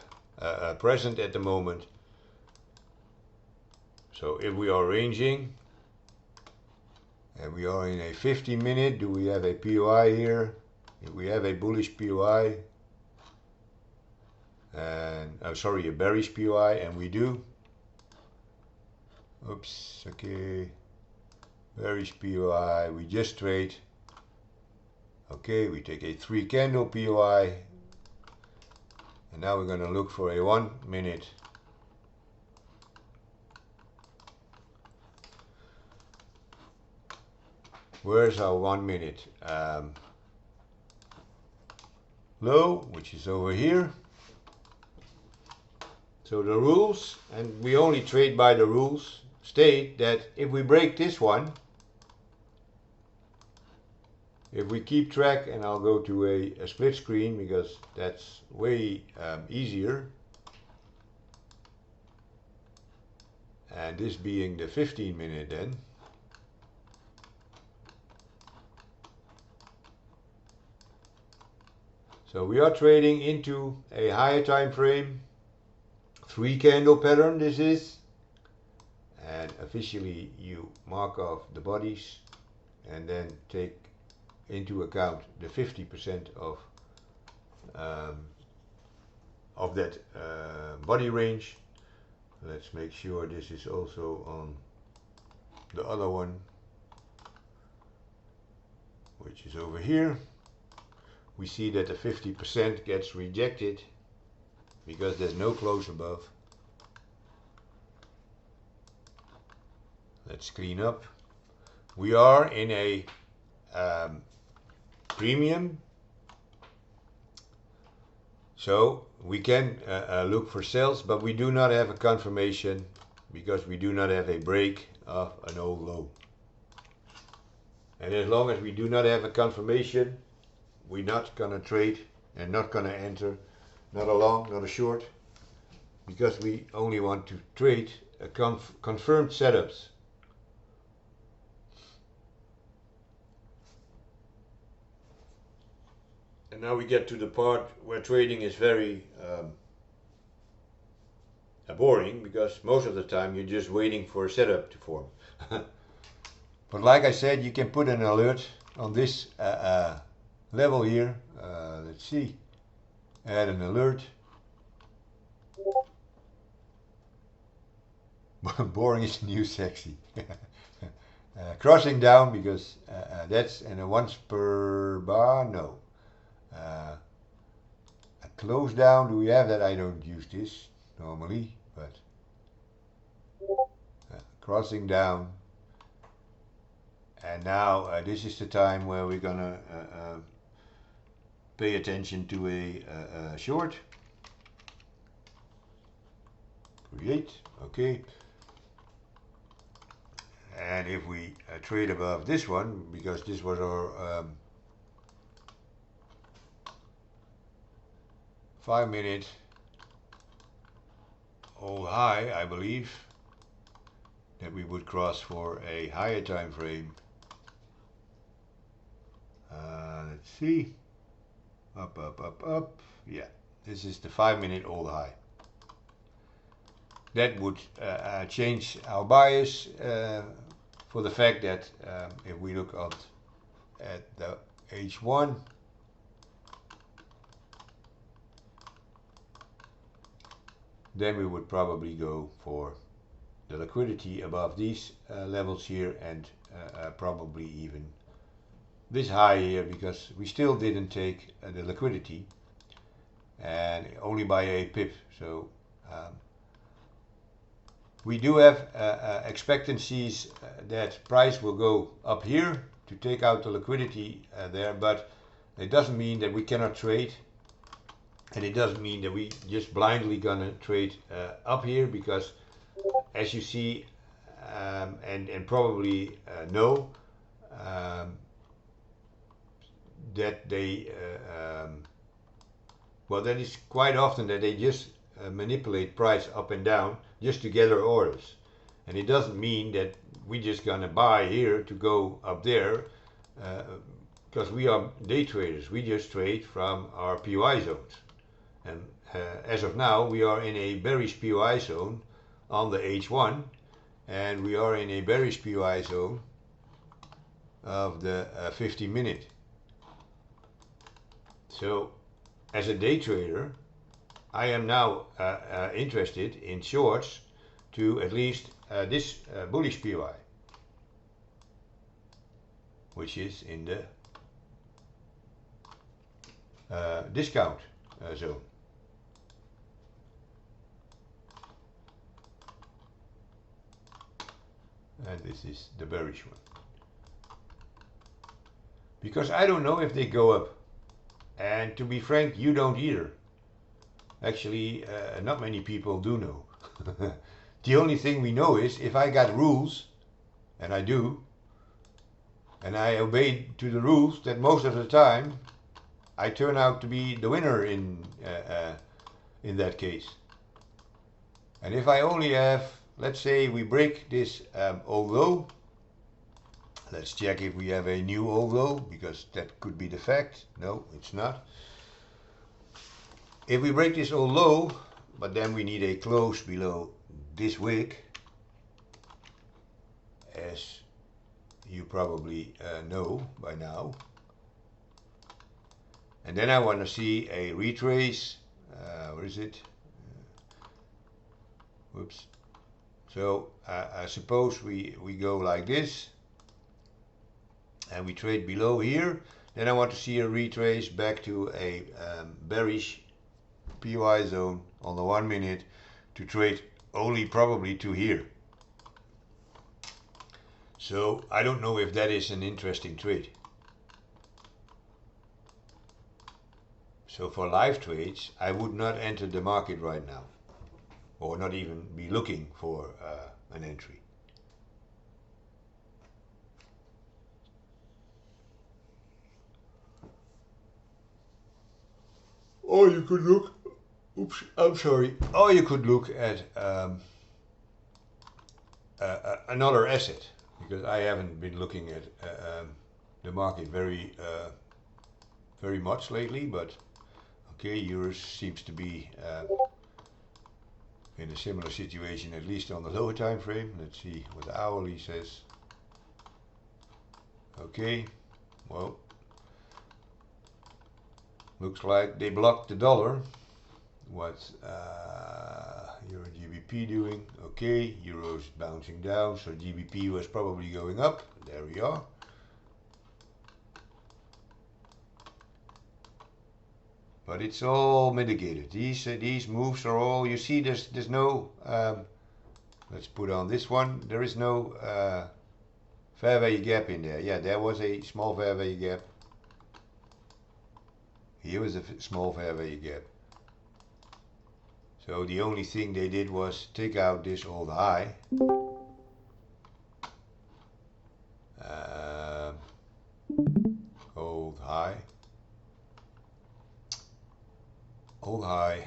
Speaker 1: present at the moment. So if we are ranging and we are in a 50-minute, do we have a POI here? If we have a bullish POI, and sorry, a bearish POI, and we do. Oops, okay. Bearish POI, we just trade. Okay, we take a 3-candle POI. And now we're going to look for a 1-minute. Where's our 1-minute low, which is over here. So the rules, and we only trade by the rules, state that if we break this one, if we keep track, and I'll go to a split screen because that's way easier, and this being the 15-minute then, so we are trading into a higher time frame, 3-candle pattern this is, and officially you mark off the bodies and then take into account the 50% of that body range. Let's make sure this is also on the other one, which is over here. We see that the 50% gets rejected because there's no close above. Let's clean up. We are in a premium, so we can look for sales, but we do not have a confirmation because we do not have a break of an old low. And as long as we do not have a confirmation, we're not gonna trade and not gonna enter, not a long, not a short, because we only want to trade a confirmed setups. And now we get to the part where trading is very boring, because most of the time you're just waiting for a setup to form. But like I said, you can put an alert on this level here. Let's see, add an alert. Boring is the new sexy. Crossing down, because that's in a once per bar, no. A close down, do we have that? I don't use this normally, but crossing down, And now this is the time where we're gonna pay attention to a short. Create, okay. And if we trade above this one, because this was our 5 minute old high, I believe, that we would cross for a higher time frame. Let's see, up, up, up, up. Yeah, this is the 5 minute old high. That would change our bias for the fact that if we look at the H1, then we would probably go for the liquidity above these levels here, and probably even this high here, because we still didn't take the liquidity, and only by a pip. So we do have expectancies that price will go up here to take out the liquidity there, but it doesn't mean that we cannot trade, and it doesn't mean that we just blindly gonna trade up here, because as you see and probably know, that they well, that is quite often that they just manipulate price up and down just to gather orders, and it doesn't mean that we just gonna buy here to go up there, because we are day traders. We just trade from our POI zones, and as of now we are in a bearish POI zone on the H1, and we are in a bearish POI zone of the 50 minute. So as a day trader, I am now interested in shorts to at least this bullish POI, which is in the discount zone. And this is the bearish one. Because I don't know if they go up. And to be frank, you don't either. Actually, not many people do know. The only thing we know is if I got rules, and I do, and I obey to the rules, that most of the time I turn out to be the winner in that case. And if I only have, let's say we break this old low. Let's check if we have a new old low, because that could be the fact. No, it's not. If we break this old low, but then we need a close below this wick, as you probably know by now. And then I want to see a retrace. Where is it? Whoops. So I suppose we go like this, and we trade below here. Then I want to see a retrace back to a bearish POI zone on the 1 minute to trade only probably to here. So I don't know if that is an interesting trade. So for live trades, I would not enter the market right now, or not even be looking for an entry. Or you could look, oops, I'm sorry, or you could look at another asset, because I haven't been looking at the market very much lately, but okay, euros seems to be in a similar situation, at least on the lower time frame. Let's see what the hourly says. Okay, well, looks like they blocked the dollar. What's Euro GBP doing? Okay, Euro's bouncing down, so GBP was probably going up. There we are. But it's all mitigated. These moves are all, you see, there's no let's put on this one. There is no fair value gap in there. Yeah, there was a small fair value gap. Here was a small fair value gap. So the only thing they did was take out this old high. Old high,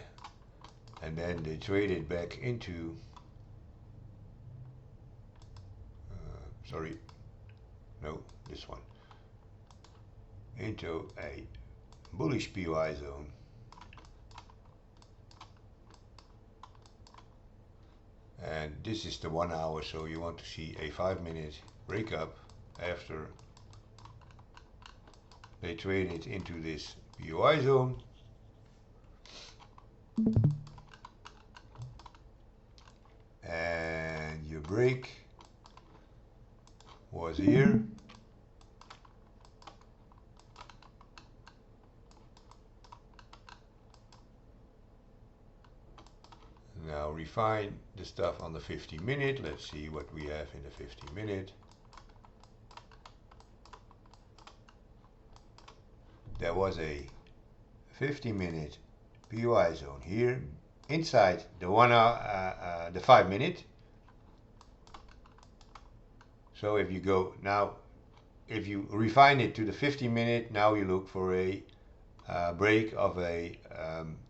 Speaker 1: and then they traded back into this one, into a bullish POI zone. And this is the 1 hour, so you want to see a 5-minute breakup after they traded into this POI zone. And your break was here. Now refine the stuff on the 50-minute. Let's see what we have in the 50-minute. There was a 50-minute POI zone here inside the 1 hour, the 5-minute. So if you go now, if you refine it to the 50-minute, now you look for a break of a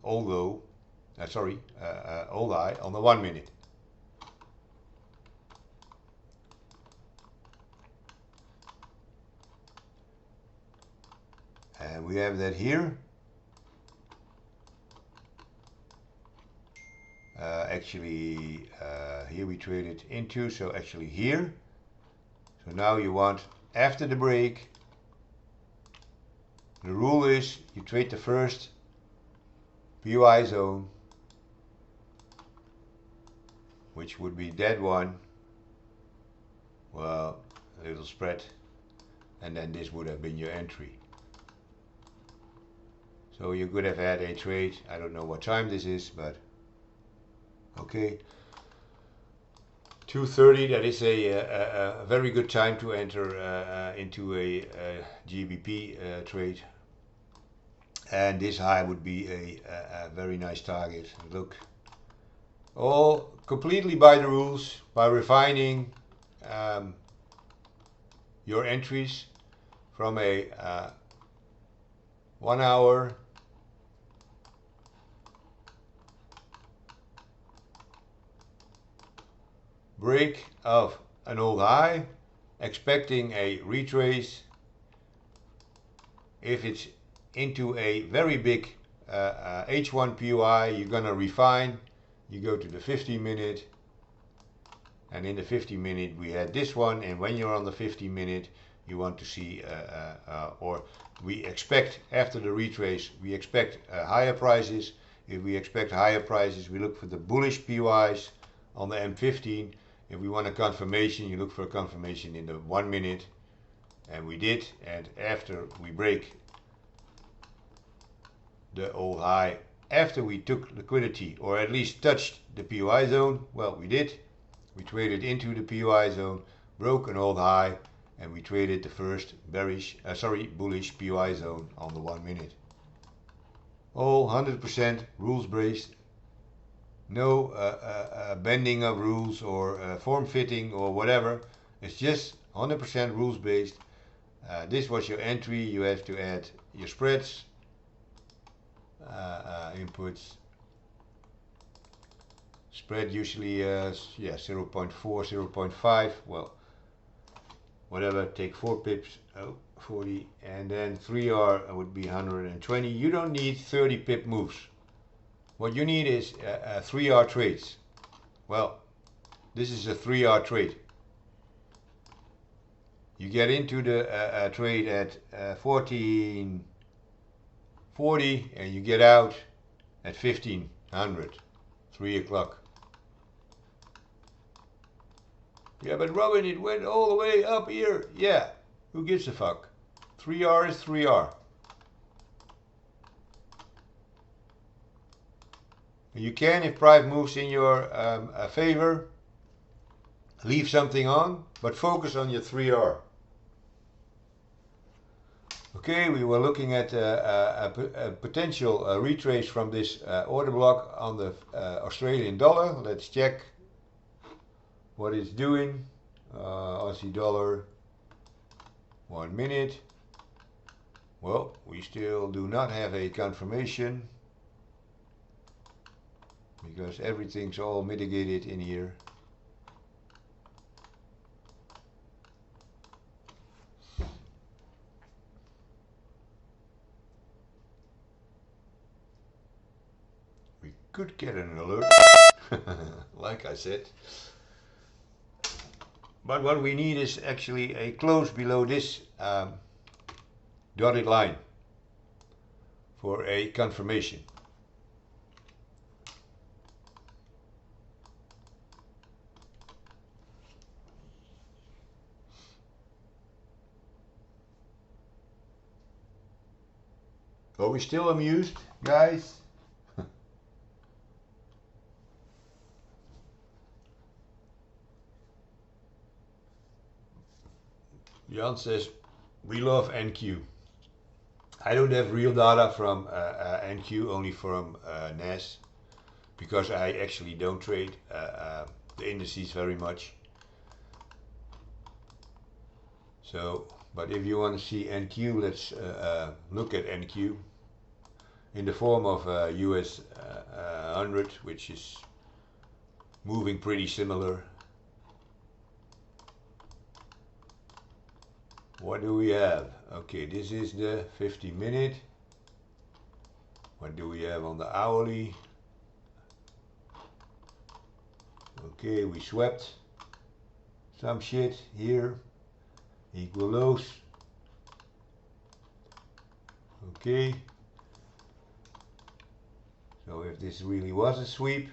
Speaker 1: old high on the 1 minute. And we have that here. Here we traded into, so actually here. So now you want, after the break, the rule is you trade the first POI zone, which would be that one, well, a little spread, and then this would have been your entry. So you could have had a trade, I don't know what time this is, but okay, 2:30, that is a very good time to enter into a GBP trade. And this high would be a very nice target. Look, all completely by the rules, by refining your entries from a 1 hour break of an old high, expecting a retrace. If it's into a very big H1 POI, you're gonna refine. You go to the 50-minute, and in the 50-minute we had this one, and when you're on the 50-minute you want to see or we expect after the retrace, we expect higher prices. If we expect higher prices, we look for the bullish POIs on the M15. If we want a confirmation, you look for a confirmation in the 1 minute, and we did. And after we break the old high, after we took liquidity or at least touched the POI zone, well, we did. We traded into the POI zone, broke an old high, and we traded the first bullish POI zone on the 1 minute. All 100% rules based. No bending of rules or form fitting or whatever. It's just 100% rules based. This was your entry. You have to add your spreads, inputs. Spread usually 0.4, 0.5. Well, whatever. Take 4 pips. 40, and then 3R would be 120. You don't need 30 pip moves. What you need is 3R trades. Well, this is a 3R trade. You get into the trade at 1440 and you get out at 1500, 3 o'clock. Yeah, but Robin, it went all the way up here. Yeah, who gives a fuck? 3R is 3R. You can, if price moves in your favor, leave something on, but focus on your 3R. Okay, we were looking at a potential retrace from this order block on the Australian dollar. Let's check what it's doing. Aussie dollar, 1 minute. Well, we still do not have a confirmation because everything's all mitigated in here. We could get an alert, like I said. But what we need is actually a close below this dotted line for a confirmation. Are we still amused, guys? Jan says, we love NQ. I don't have real data from NQ, only from NAS, because I actually don't trade the indices very much. So, but if you want to see NQ, let's look at NQ in the form of US 100, which is moving pretty similar. What do we have? Okay, this is the 50-minute. What do we have on the hourly? Okay, we swept some shit here. Equal lows. Okay. So if this really was a sweep,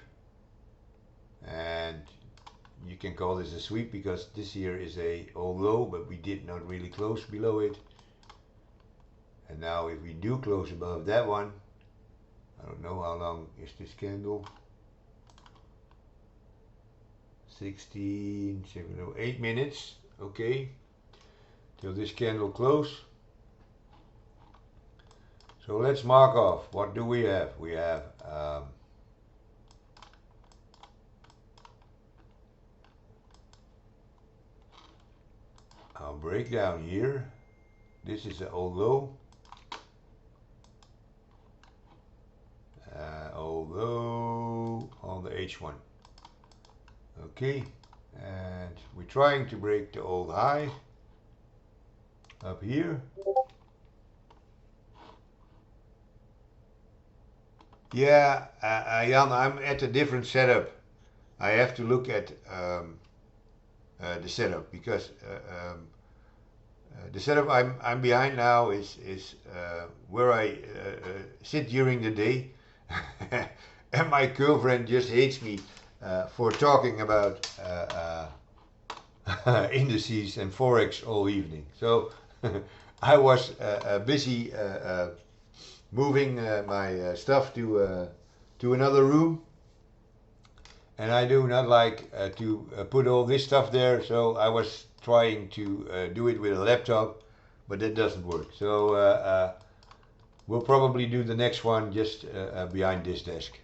Speaker 1: and you can call this a sweep because this here is a old low, but we did not really close below it. And now if we do close above that one, I don't know how long is this candle. 16, 8 minutes, okay, till this candle close. So let's mark off. What do we have? We have our breakdown here. This is the old low. Old low on the H1. Okay, and we're trying to break the old high up here. Yeah, Jan, I'm at a different setup. I have to look at the setup because the setup I'm behind now is where I sit during the day, and my girlfriend just hates me for talking about indices and forex all evening. So I was busy moving my stuff to another room, and I do not like to put all this stuff there, so I was trying to do it with a laptop, but that doesn't work. So we'll probably do the next one just behind this desk.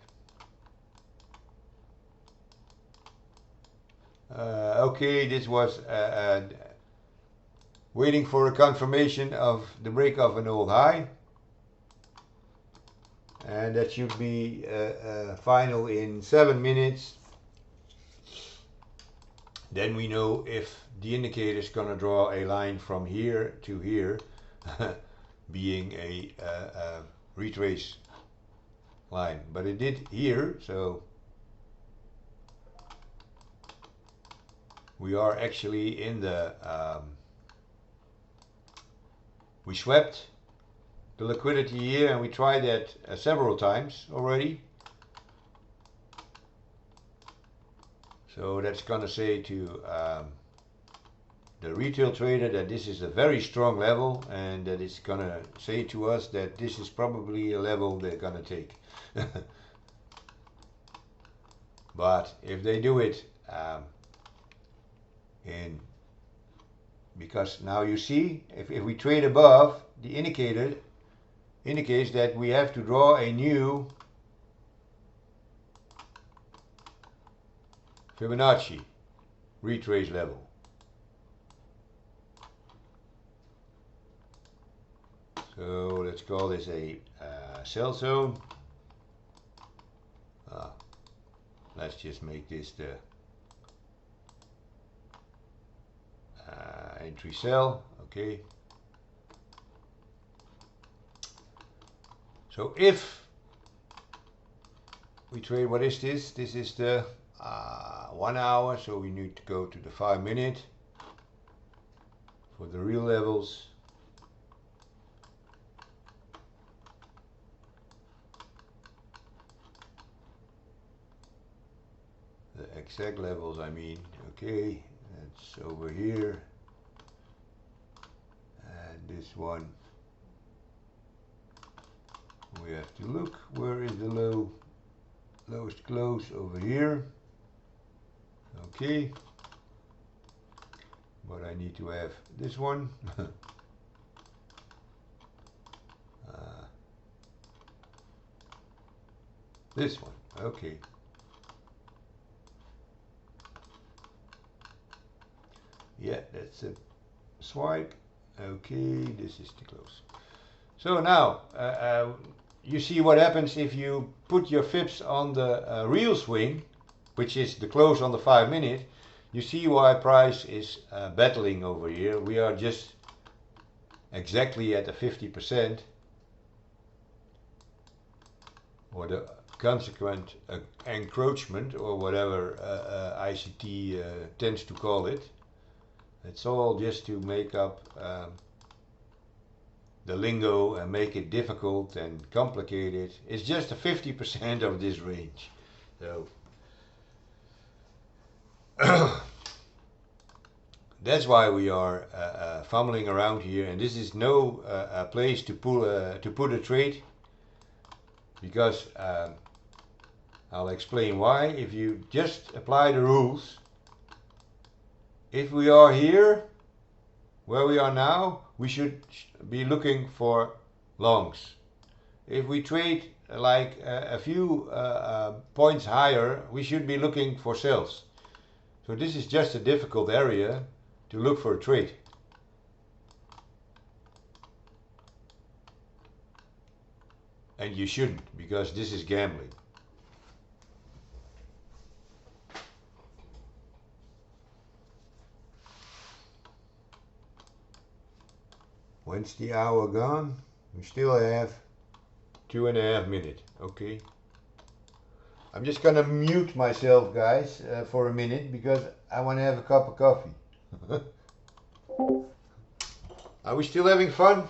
Speaker 1: Okay, this was waiting for a confirmation of the break of an old high, and that should be final in 7 minutes. Then we know if the indicator is going to draw a line from here to here, being a retrace line, but it did here, so we are actually in the we swept the liquidity here, and we tried that several times already. So that's gonna say to the retail trader that this is a very strong level, and that it's gonna say to us that this is probably a level they're gonna take. But if they do it And because now you see, if we trade above, the indicator indicates that we have to draw a new Fibonacci retrace level. So let's call this a sell zone. Let's just make this the entry sell. Okay. So if we trade, what is this? This is the 1 hour, so we need to go to the 5 minute for the real levels. The exact levels, I mean. Okay, that's over here. And this one, we have to look, where is the lowest close? Over here. Okay, but I need to have this one. This one, okay. Yeah, that's a swipe. Okay, this is the close. So now, you see what happens if you put your fibs on the real swing, which is the close on the 5 minute. You see why price is battling over here. We are just exactly at the 50%, or the consequent encroachment, or whatever ICT tends to call it. It's all just to make up the lingo and make it difficult and complicated. It's just a 50% of this range. So that's why we are fumbling around here, and this is no place to put a trade, because I'll explain why. If you just apply the rules, if we are here where we are now, we should be looking for longs. If we trade like a few points higher, we should be looking for sells. So this is just a difficult area to look for a trade. And you shouldn't, because this is gambling. When's the hour gone? We still have 2.5 minutes. Okay. I'm just gonna mute myself, guys, for a minute, because I want to have a cup of coffee. Are we still having fun?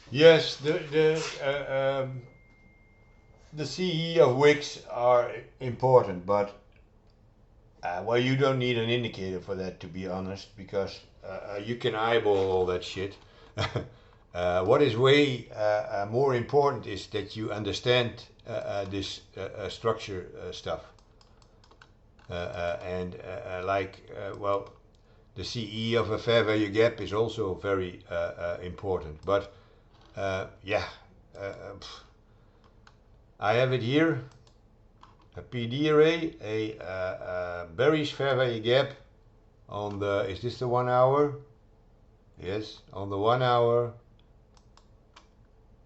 Speaker 1: Yes, the CE of wicks are important, but well, you don't need an indicator for that, to be honest, because you can eyeball all that shit. What is way more important is that you understand this structure stuff. Well, the CE of a fair value gap is also very important. But yeah, I have it here, a PD array, a bearish fair value gap on the, is this the 1 hour? Yes, on the 1 hour.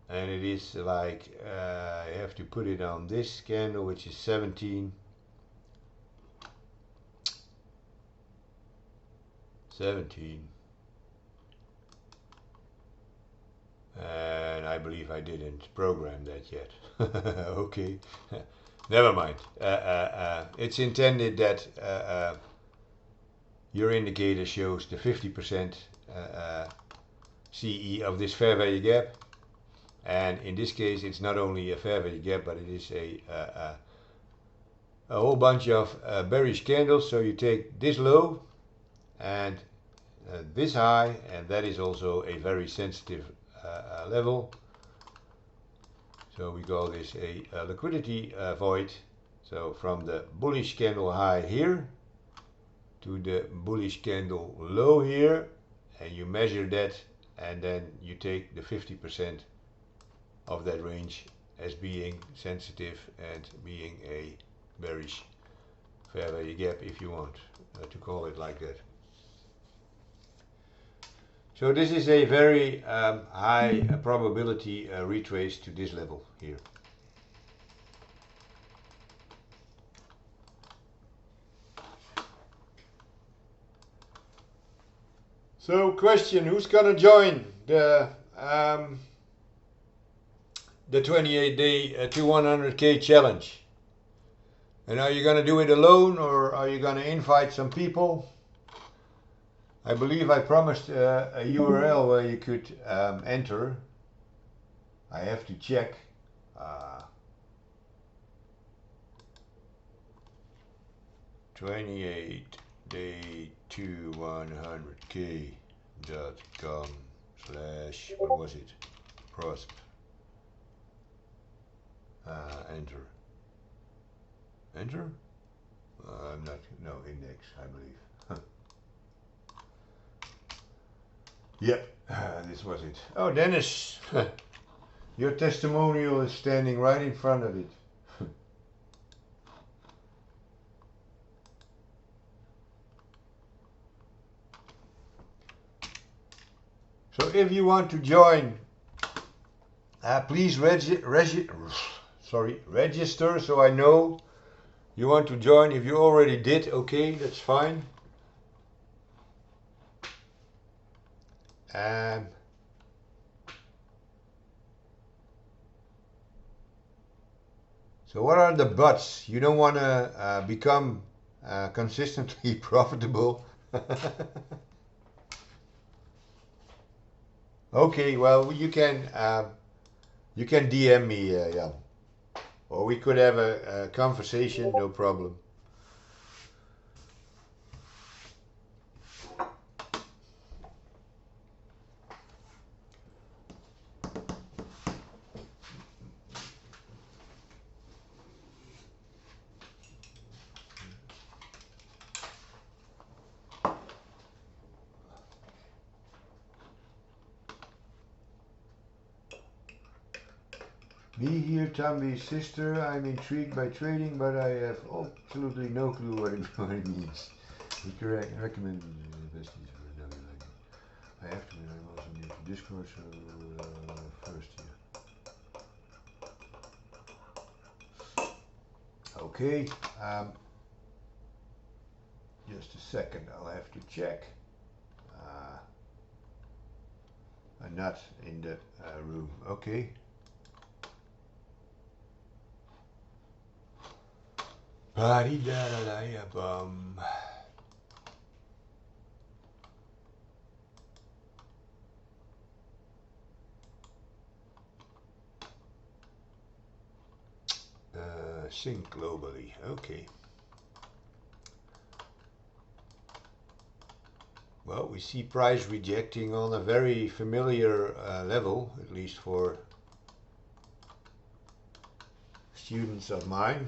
Speaker 1: And it is like, I have to put it on this candle, which is 17. 17. And I believe I didn't program that yet. Okay, never mind. It's intended that your indicator shows the 50% CE of this fair value gap. And in this case, it's not only a fair value gap, but it is a whole bunch of bearish candles. So you take this low and this high, and that is also a very sensitive level. So we call this a liquidity void. So from the bullish candle high here to the bullish candle low here, and you measure that, and then you take the 50% of that range as being sensitive and being a bearish fair value gap, if you want to call it like that. So this is a very high probability retrace to this level here. So question, who's gonna join the 28-day to 100K challenge? And are you gonna do it alone, or are you gonna invite some people? I believe I promised a URL where you could enter. I have to check. 28Dto100K.com/ what was it? Prosp. Enter. Enter? I'm not, no, index, I believe. Yep, this was it. Oh, Dennis, your testimonial is standing right in front of it. So if you want to join, please register so I know you want to join. If you already did, okay, that's fine. So what are the buts? You don't want to become consistently profitable. Okay, well, you can DM me, Jan, or we could have a conversation, no problem. Me here, Tambi's sister. I'm intrigued by trading, but I have absolutely no clue what it means. We correct recommend investments for another like I have to. I'm also new to Discord, so first here. Okay. Just a second. I'll have to check. I'm not in the room. Okay. Ba-dee-da-da-da-ya-bum. Sync globally. Okay. Well, we see price rejecting on a very familiar level, at least for students of mine.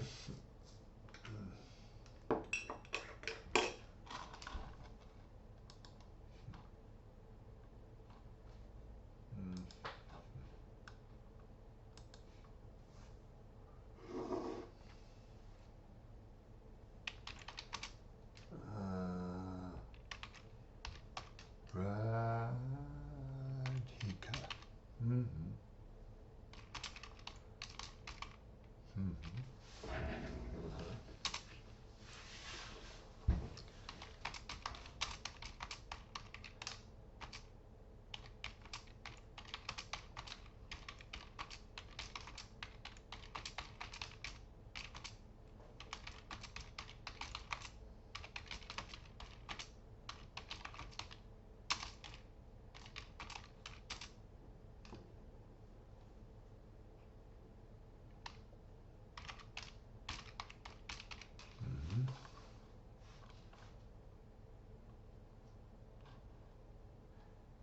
Speaker 1: Radhika. Mhm. Mhm.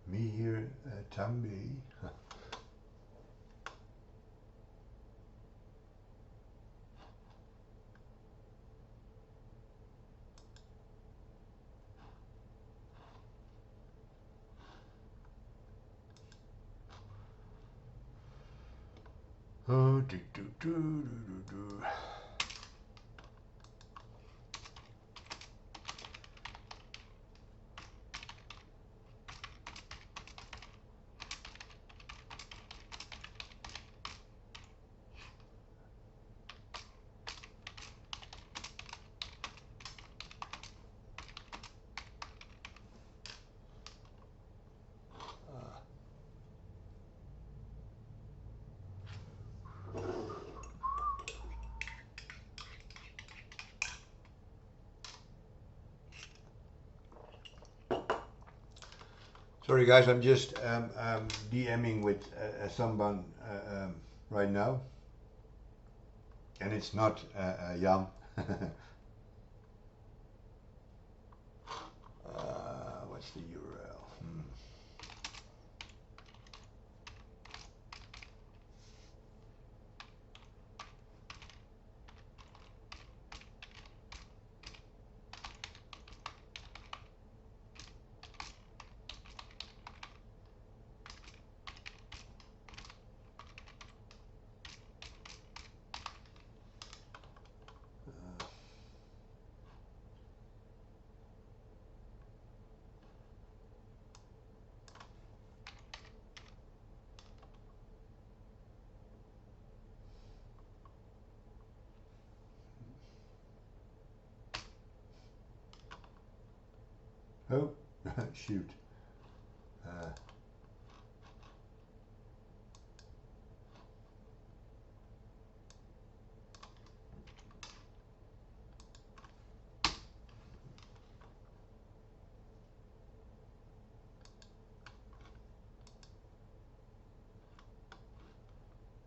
Speaker 1: Me here, Tambi. Oh, do, do, do, do, do. Sorry guys, I'm just DMing with someone right now, and it's not Jan. What's the URL? Oh, shoot.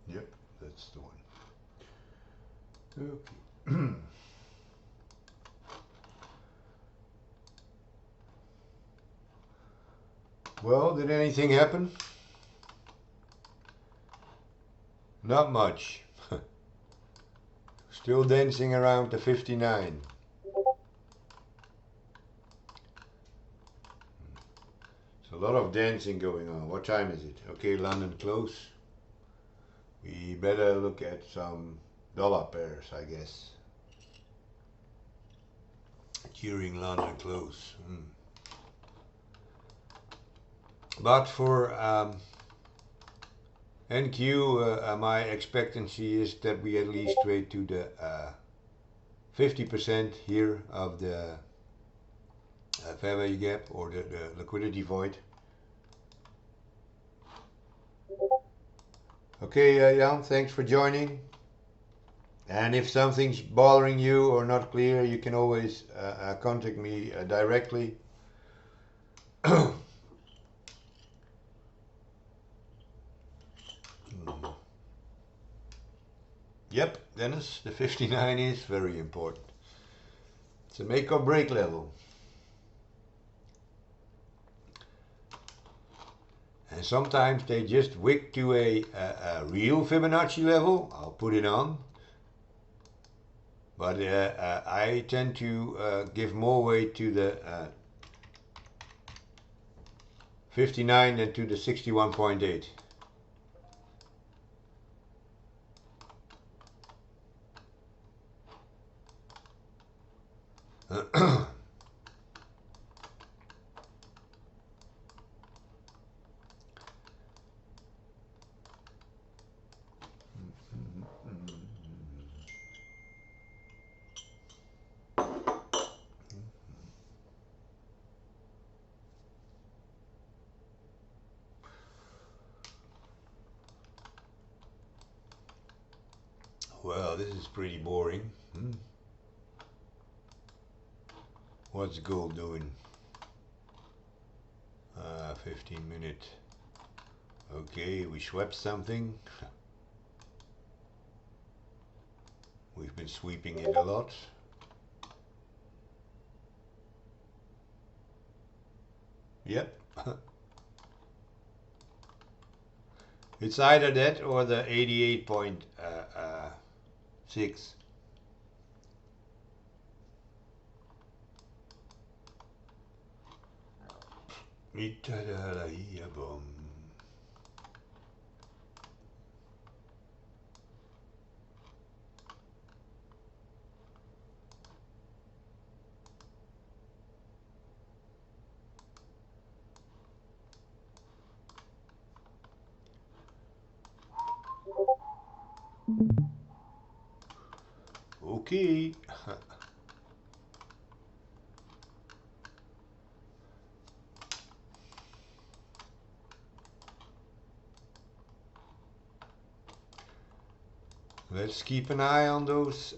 Speaker 1: Yep, that's the one. Okay. Well, did anything happen? Not much. Still dancing around the 59. There's a lot of dancing going on. What time is it? Okay, London close. We better look at some dollar pairs, I guess. During London close. But for NQ, my expectancy is that we at least trade to the 50% here of the fair value gap or the liquidity void. Okay, Jan, thanks for joining. And if something's bothering you or not clear, you can always contact me directly. Yep, Dennis, the 59 is very important. It's a make or break level. And sometimes they just wick to a real Fibonacci level. I'll put it on. But I tend to give more weight to the 59 than to the 61.8. Well, this is pretty boring. What's gold doing? 15 minutes. Okay, we swept something. We've been sweeping it a lot. Yep. It's either that or the 88.6. Okay. Let's keep an eye on those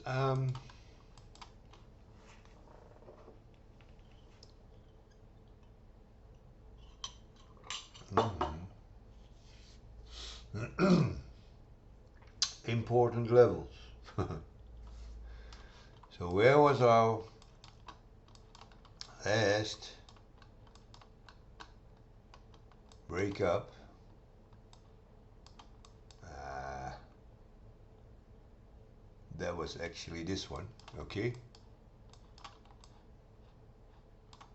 Speaker 1: important levels. So where was our last break up? That was actually this one. Okay.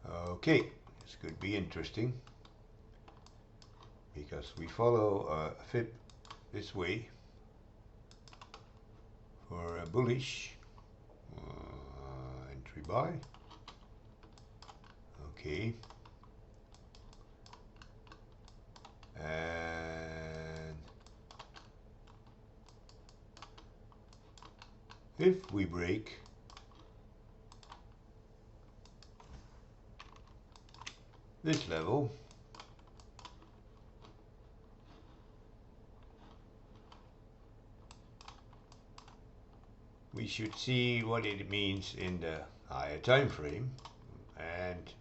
Speaker 1: Okay, this could be interesting because we follow Fib this way for a bullish entry buy. Okay. And if we break this level, we should see what it means in the higher time frame. And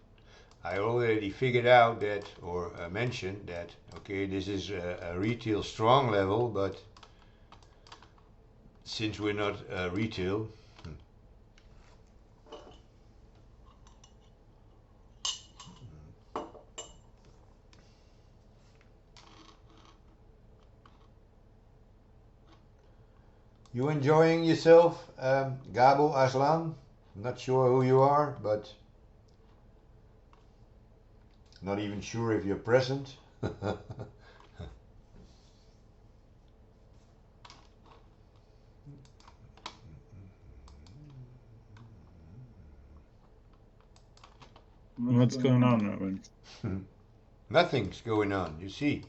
Speaker 1: I already figured out that, or mentioned that, okay, this is a retail strong level, but since we're not retail, you enjoying yourself, Gabo Aslan? Not sure who you are, but not even sure if you're present.
Speaker 2: What's going on, Robin?
Speaker 1: Nothing's going on, you see.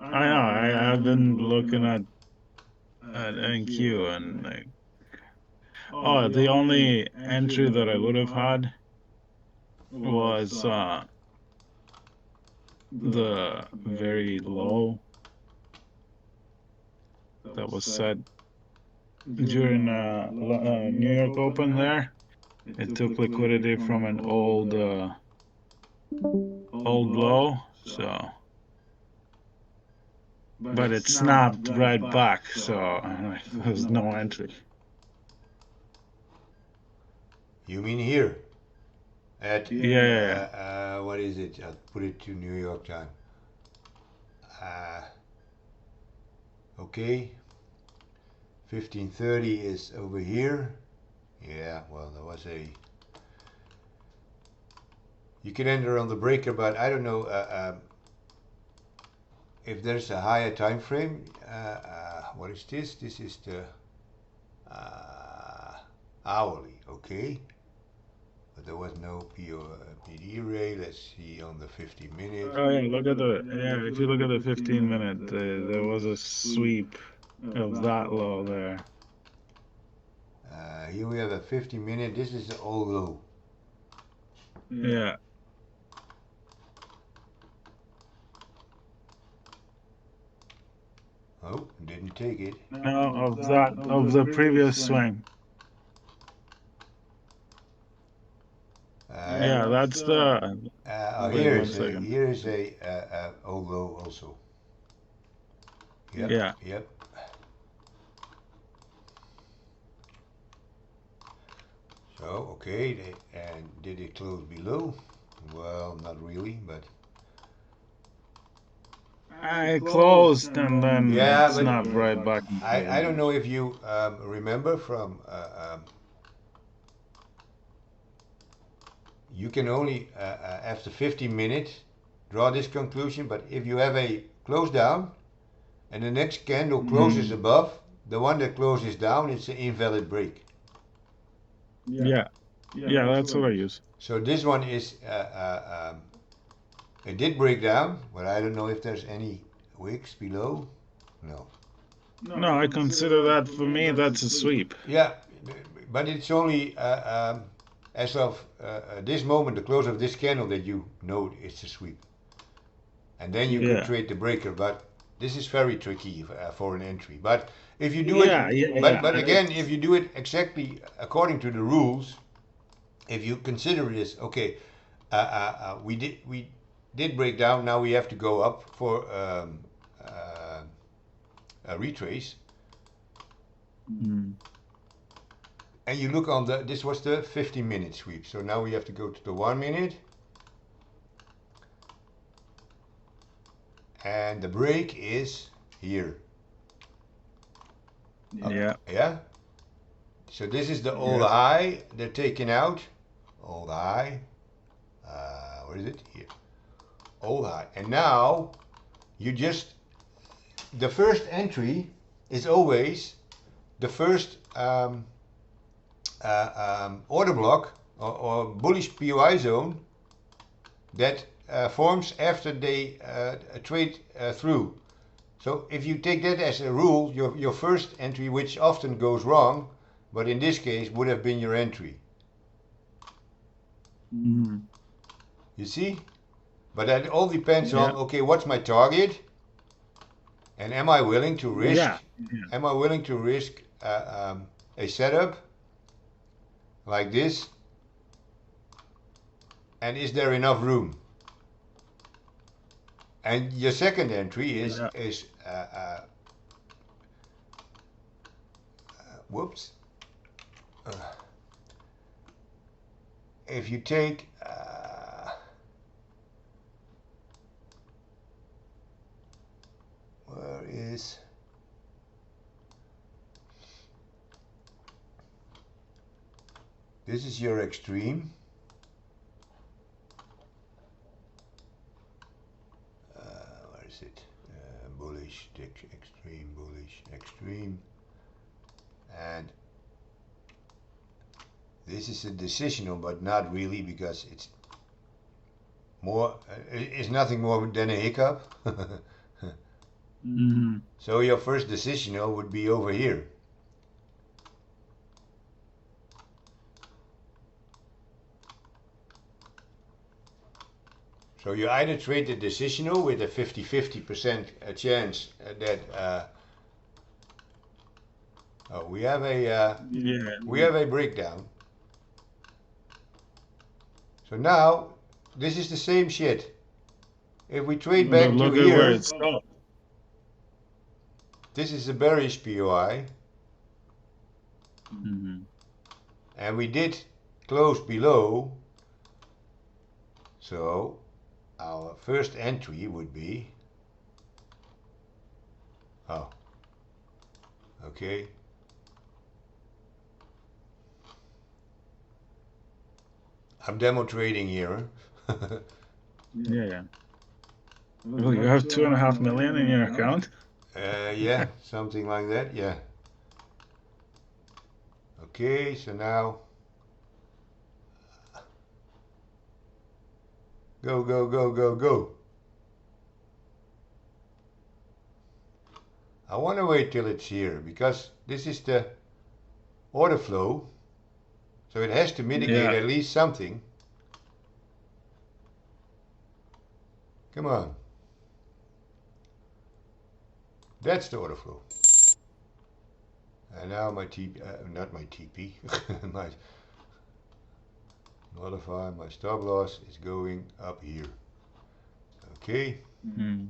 Speaker 2: I know. I've been looking at NQ and like, oh, the only entry that I would have had was the very low that was set during New York Open there. It took liquidity from an old low, so but it snapped right back, so there's no entry.
Speaker 1: You mean here? At
Speaker 2: Yeah.
Speaker 1: what is it? I'll put it to New York time. Okay. 1530 is over here. Yeah, well, there was a. You can enter on the breaker, but I don't know if there's a higher time frame. What is this? This is the hourly, okay. But there was no PD array. Let's see on the 50-minute.
Speaker 2: Oh yeah, look at if you look at the 15-minute, there was a sweep of that low there.
Speaker 1: Here we have a 50-minute. This is the old low.
Speaker 2: Yeah.
Speaker 1: Oh, didn't take it.
Speaker 2: No, of the previous swing. Yeah, that's the.
Speaker 1: Here is a old low also. Yep,
Speaker 2: yeah.
Speaker 1: Yep. So okay, and did it close below? Well, not really, but.
Speaker 2: I closed and then
Speaker 1: yeah,
Speaker 2: it's not right back.
Speaker 1: I don't know if you remember from. You can only after 15 minutes draw this conclusion, but if you have a close down and the next candle closes above the one that closes down, it's an invalid break.
Speaker 2: Yeah, that's what I use.
Speaker 1: So this one is it did break down, but I don't know if there's any wicks below. No,
Speaker 2: I consider that, for me, that's a sweep.
Speaker 1: Yeah, but it's only as of this moment, the close of this candle, that you know it's a sweep. And then you can trade the breaker, but this is very tricky for an entry. But if you do but again, if you do it exactly according to the rules, if you consider this, okay, we did break down, now we have to go up for a retrace. And you look on this was the 50-minute sweep, so now we have to go to the 1 minute. And the break is here. Yeah? So this is the old high they're taking out. Old high. Where is it? Here. Old high. And now you just, the first entry is always the first order block or bullish POI zone that forms after they trade through. So if you take that as a rule, your first entry, which often goes wrong, but in this case would have been your entry. You see? But that all depends on, okay, what's my target? And am I willing to risk? Am I willing to risk a setup like this? And is there enough room? And your second entry is whoops. If you take where is this is your extreme. Where is it? Bullish, extreme, bullish, extreme. And this is a decisional, but not really, because it's more, it's nothing more than a hiccup. So your first decisional would be over here. So you either trade the decisional with a 50-50% chance that Oh, we have a
Speaker 2: Yeah.
Speaker 1: breakdown. So now this is the same shit. If we trade
Speaker 2: But
Speaker 1: back to
Speaker 2: look at where
Speaker 1: here,
Speaker 2: it stopped.
Speaker 1: this is a bearish POI,
Speaker 2: Mhm.
Speaker 1: and we did close below. So our first entry would be, oh, okay. I'm demo trading here.
Speaker 2: Yeah. Oh, you have 2.5 million in your account?
Speaker 1: Yeah, something like that, yeah. Okay, so now, go, go, go, go, go. I want to wait till it's here, because this is the order flow, so it has to mitigate
Speaker 2: Yeah.
Speaker 1: at least something. Come on. That's the order flow. And now my TP, not my TP, my modify, my stop loss is going up here. Okay.
Speaker 2: Mm.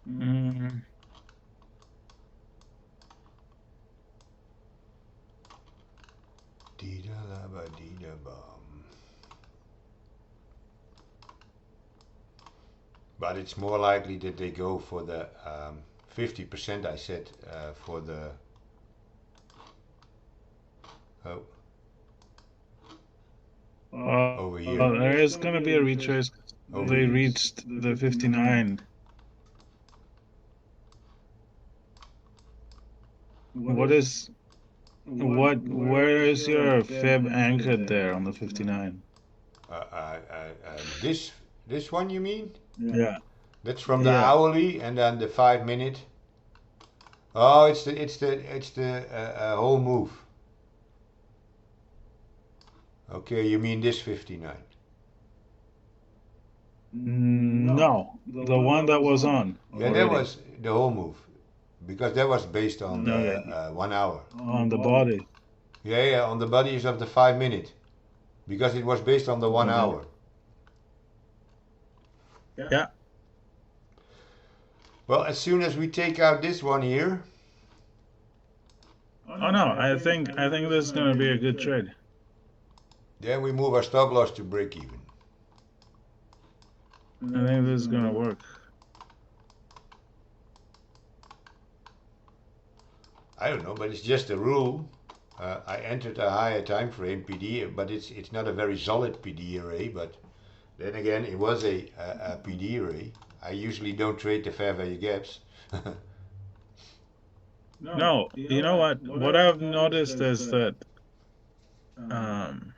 Speaker 2: Mm.
Speaker 1: Dee-da la ba dee-da bum. But it's more likely that they go for the 50% I said for the, oh, over here.
Speaker 2: There is going to be a retrace.
Speaker 1: Over
Speaker 2: They
Speaker 1: here.
Speaker 2: reached the 59. Where is your fib anchored there on the 59?
Speaker 1: This one you mean?
Speaker 2: Yeah.
Speaker 1: That's from the
Speaker 2: Yeah.
Speaker 1: hourly and then the 5 minute. Oh, it's the whole move. Okay, you mean this 59?
Speaker 2: No, the one that was on
Speaker 1: Yeah, that
Speaker 2: already.
Speaker 1: was the whole move, because that was based on the
Speaker 2: Okay.
Speaker 1: 1 hour.
Speaker 2: On the body.
Speaker 1: Yeah, on the bodies of the 5 minute, because it was based on the 1
Speaker 2: Okay.
Speaker 1: hour.
Speaker 2: Yeah.
Speaker 1: Well, as soon as we take out this one here,
Speaker 2: Oh no, I think this is going to be a good trade.
Speaker 1: then we move our stop loss to break even.
Speaker 2: I think this is going to work.
Speaker 1: I don't know, but it's just a rule. I entered a higher time frame PD, but it's not a very solid PD array. But then again, it was a PD array. I usually don't trade the fair value gaps.
Speaker 2: No, you know what? What I've noticed is that um,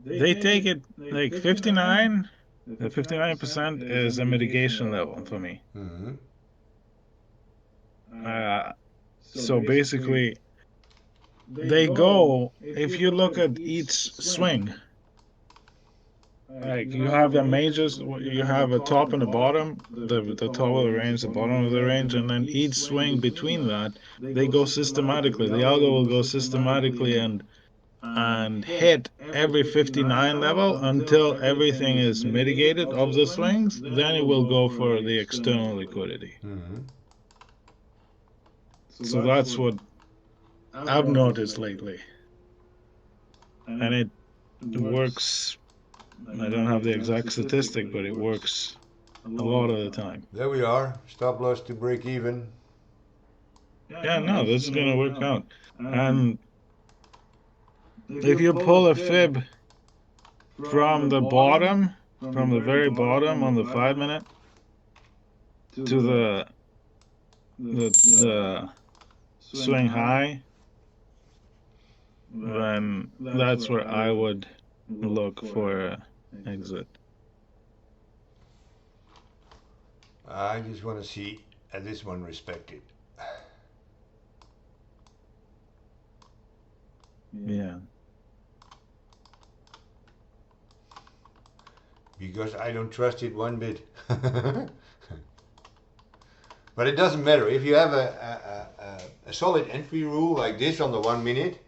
Speaker 2: they take it like 59. The 59% is a mitigation level for me.
Speaker 1: Mm-hmm.
Speaker 2: So basically, they go, if you look at each swing, like you have the majors, you have a top and a bottom, the top of the range, the bottom of the range, and then each swing between that, they go systematically. The algo will go systematically and hit every 59 level until everything is mitigated of the swings. Then it will go for the external liquidity.
Speaker 1: Mm-hmm.
Speaker 2: So that's what I've noticed lately, and it works. I don't have the exact statistic, but it works a lot of the time.
Speaker 1: There we are. Stop loss to break even.
Speaker 2: Yeah, no, this is gonna work out. And if you pull a fib from the bottom, from the very bottom on the 5 minute to the swing high, then that's where I would look for an exit.
Speaker 1: I just want to see this one respected.
Speaker 2: Yeah.
Speaker 1: Because I don't trust it one bit. But it doesn't matter. If you have a solid entry rule like this on the 1 minute,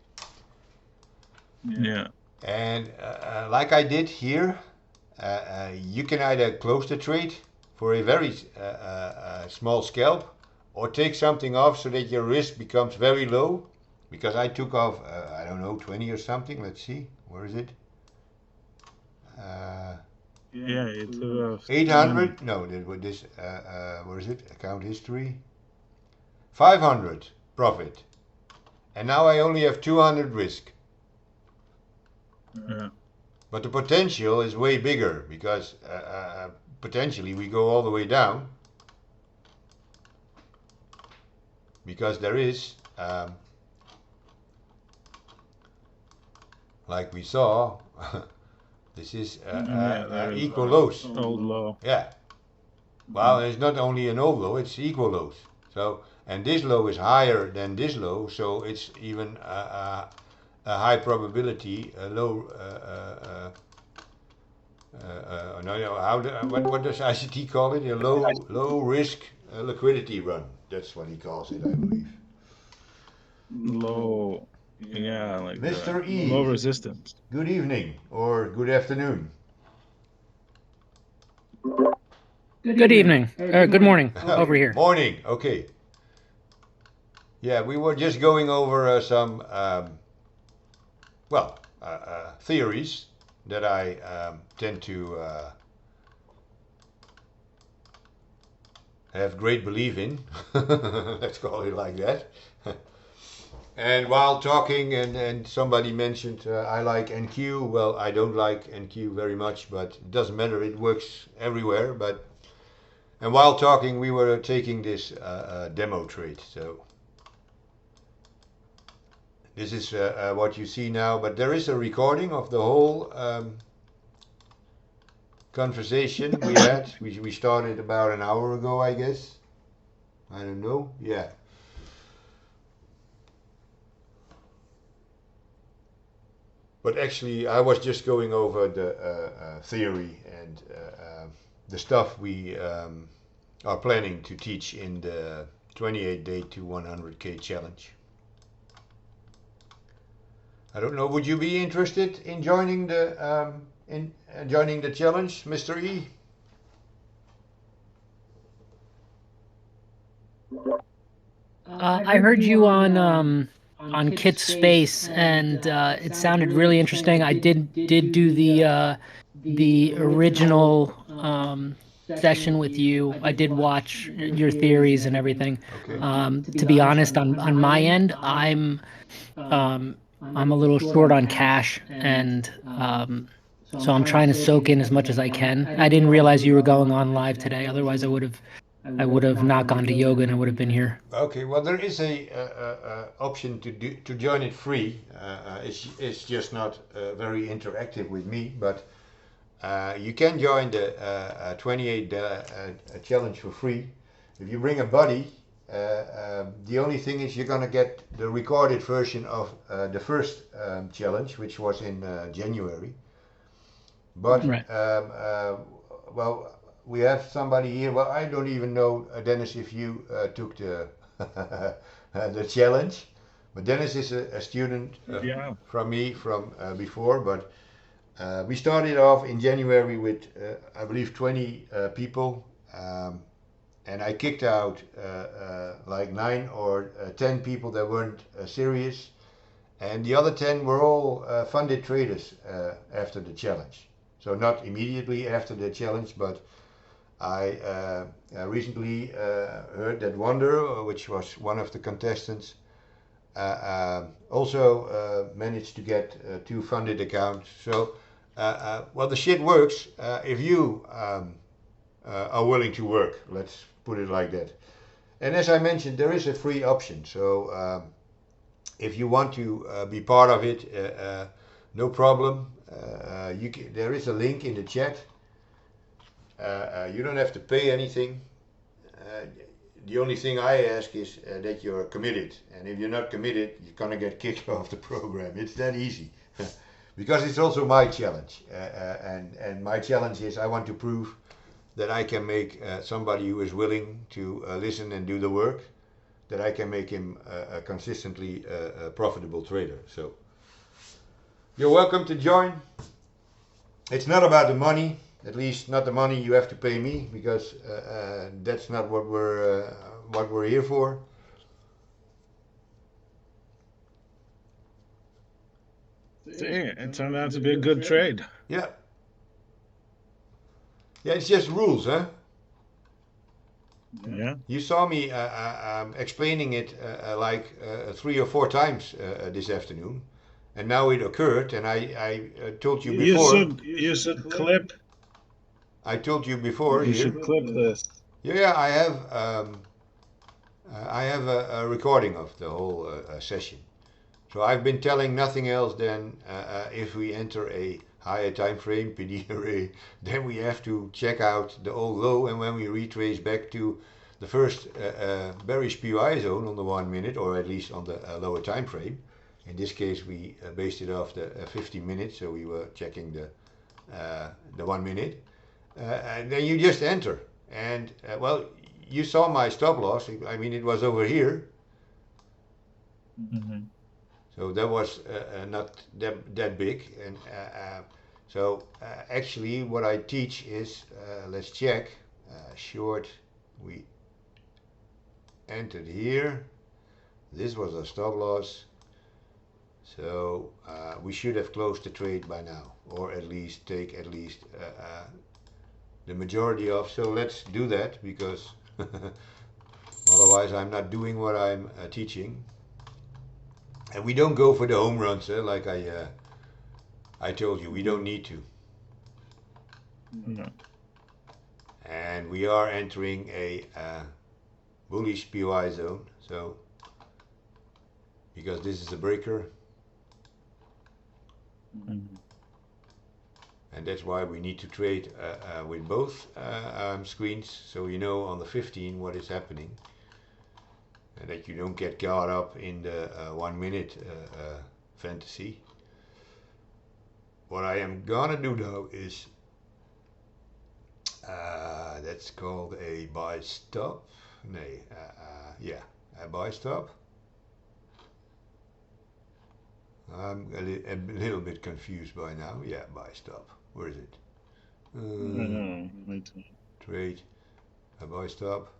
Speaker 2: Yeah.
Speaker 1: and like I did here, you can either close the trade for a very small scalp or take something off so that your risk becomes very low. Because I took off, I don't know, 20 or something. Let's see, where is it?
Speaker 2: Yeah, it's about
Speaker 1: 800? No, this, where is it? Account history. 500 profit. And now I only have 200 risk.
Speaker 2: Yeah.
Speaker 1: But the potential is way bigger because potentially we go all the way down. Because there is, like we saw, this is
Speaker 2: there is
Speaker 1: equal lows.
Speaker 2: old low.
Speaker 1: Yeah. Well, it's not only an old low, it's equal lows. So, and this low is higher than this low, so it's even a high probability, a low. What does ICT call it? A low risk liquidity run. That's what he calls it, I believe.
Speaker 2: Low. Yeah, like
Speaker 1: Mr. E.
Speaker 2: low resistance.
Speaker 1: Good evening or good afternoon.
Speaker 4: Good evening. Good morning over here.
Speaker 1: Morning. Okay. Yeah, we were just going over some theories that I tend to have great belief in. Let's call it like that. And while talking, and somebody mentioned I like NQ. Well, I don't like NQ very much, but it doesn't matter. It works everywhere. And while talking, we were taking this demo trade. So this is what you see now. But there is a recording of the whole conversation we had. We started about an hour ago, I guess. I don't know. Yeah. But actually, I was just going over the theory and the stuff we are planning to teach in the 28Dto100K challenge. I don't know. Would you be interested in joining the challenge, Mr. E?
Speaker 4: I heard you on Kit's Space, and it sounded really interesting. I did do the original session with you. I did watch your theories and everything.
Speaker 1: Okay.
Speaker 4: To be honest, on my end, I'm a little short on cash, and so I'm trying to soak in as much as I can. I didn't realize you were going on live today. Otherwise, I would have not gone to yoga and I would have been here.
Speaker 1: Okay. Well, there is a option to join it free. It's just not very interactive with me, but you can join the 28 challenge for free. If you bring a buddy, the only thing is you're gonna get the recorded version of the first challenge, which was in January. But
Speaker 4: Right.
Speaker 1: well, we have somebody here. Well, I don't even know, Dennis, if you took the the challenge. But Dennis is a student
Speaker 2: Yeah.
Speaker 1: from me from before. But we started off in January with I believe 20 people. And I kicked out like 9 or 10 people that weren't serious, and the other 10 were all funded traders after the challenge. So not immediately after the challenge, but I recently heard that Wonder, which was one of the contestants, also managed to get 2 funded accounts. So well, the shit works if you are willing to work. Let's put it like that. And as I mentioned, there is a free option. So if you want to be part of it, no problem. There is a link in the chat. You don't have to pay anything. the only thing I ask is that you're committed. And if you're not committed, you're gonna get kicked off the program. It's that easy. Because it's also my challenge. And my challenge is I want to prove that I can make somebody who is willing to listen and do the work, that I can make him a consistently profitable trader. So you're welcome to join. It's not about the money, at least not the money you have to pay me, because that's not what we're here for.
Speaker 2: See, it turned out to be a good trade.
Speaker 1: Yeah. Yeah, it's just rules, huh?
Speaker 2: Yeah.
Speaker 1: You saw me explaining it like 3 or 4 times this afternoon, and now it occurred. And I told you before.
Speaker 2: You should clip.
Speaker 1: I told you before.
Speaker 2: You
Speaker 1: here.
Speaker 2: should clip this.
Speaker 1: Yeah, I have a recording of the whole session. So I've been telling nothing else than if we enter a higher time frame PD array, then we have to check out the old low, and when we retrace back to the first bearish POI zone on the 1 minute, or at least on the lower time frame. In this case, we based it off the 15 minutes, so we were checking the 1 minute, and then you just enter. And well, you saw my stop loss. I mean, it was over here.
Speaker 2: Mm-hmm.
Speaker 1: So that was not that big, and so actually what I teach is, let's check, short, we entered here, this was a stop loss, so we should have closed the trade by now, or at least take the majority of. So let's do that, because otherwise I'm not doing what I'm teaching. And we don't go for the home runs, like I told you, we don't need to.
Speaker 2: No.
Speaker 1: And we are entering a bullish POI zone, so because this is a breaker,
Speaker 2: Mm-hmm.
Speaker 1: and that's why we need to trade with both screens, so you know on the 15 what is happening. And that you don't get caught up in the 1 minute fantasy. What I am gonna do now is, that's called a buy stop. Nee, yeah, a buy stop. I'm a little bit confused by now. Yeah, buy stop. Where is it? Trade, a buy stop.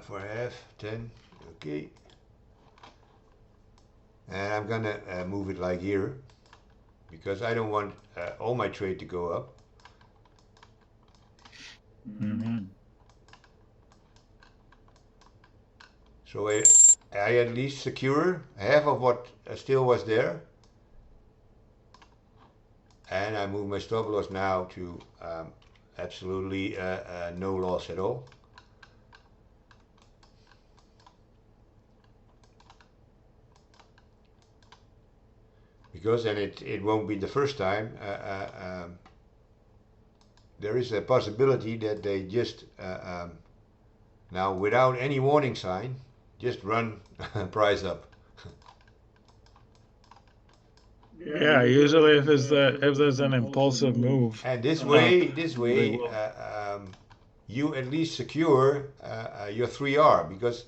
Speaker 1: For half, 10, okay. And I'm gonna move it like here, because I don't want all my trade to go up.
Speaker 2: Mm-hmm.
Speaker 1: So I at least secure half of what still was there. And I move my stop loss now to absolutely no loss at all. Because then it won't be the first time. There is a possibility that they just now, without any warning sign, just run price up.
Speaker 2: Yeah, usually if there's an impulsive move,
Speaker 1: and this way, you at least secure your 3R, because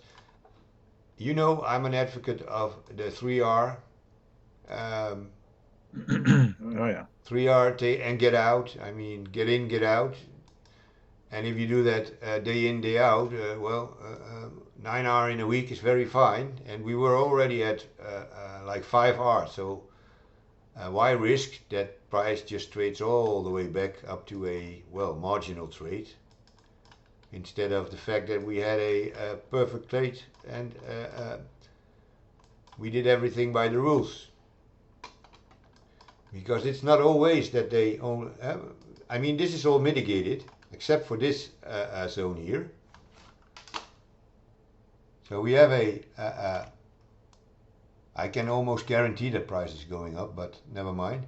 Speaker 1: you know I'm an advocate of the 3R.
Speaker 2: Oh yeah.
Speaker 1: 3R and get out. I mean, get in, get out. And if you do that day in, day out, well, 9R in a week is very fine. And we were already at like 5R. So why risk that price just trades all the way back up to a, well, marginal trade, instead of the fact that we had a perfect trade and we did everything by the rules. Because it's not always that they only, I mean, this is all mitigated, except for this zone here. So we have I can almost guarantee that price is going up, but never mind.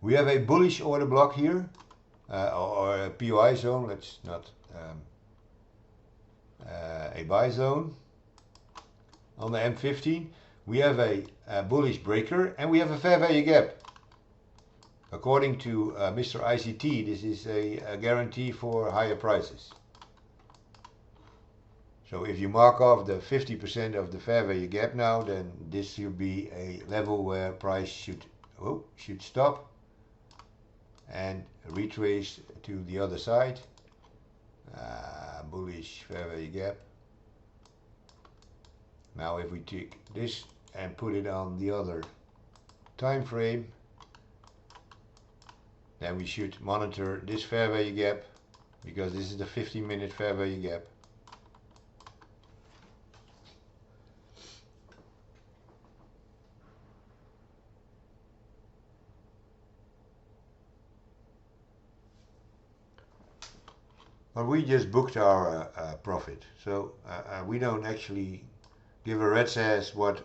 Speaker 1: We have a bullish order block here, or a POI zone. Let's not a buy zone. On the M15 we have a bullish breaker and we have a fair value gap. According to Mr. ICT, this is a guarantee for higher prices. So if you mark off the 50% of the fair value gap now, then this should be a level where price should stop and retrace to the other side. Bullish fair value gap. Now if we take this and put it on the other time frame, then we should monitor this fair value gap, because this is the 15-minute fair value gap. But we just booked our profit, so we don't actually give a rat's ass what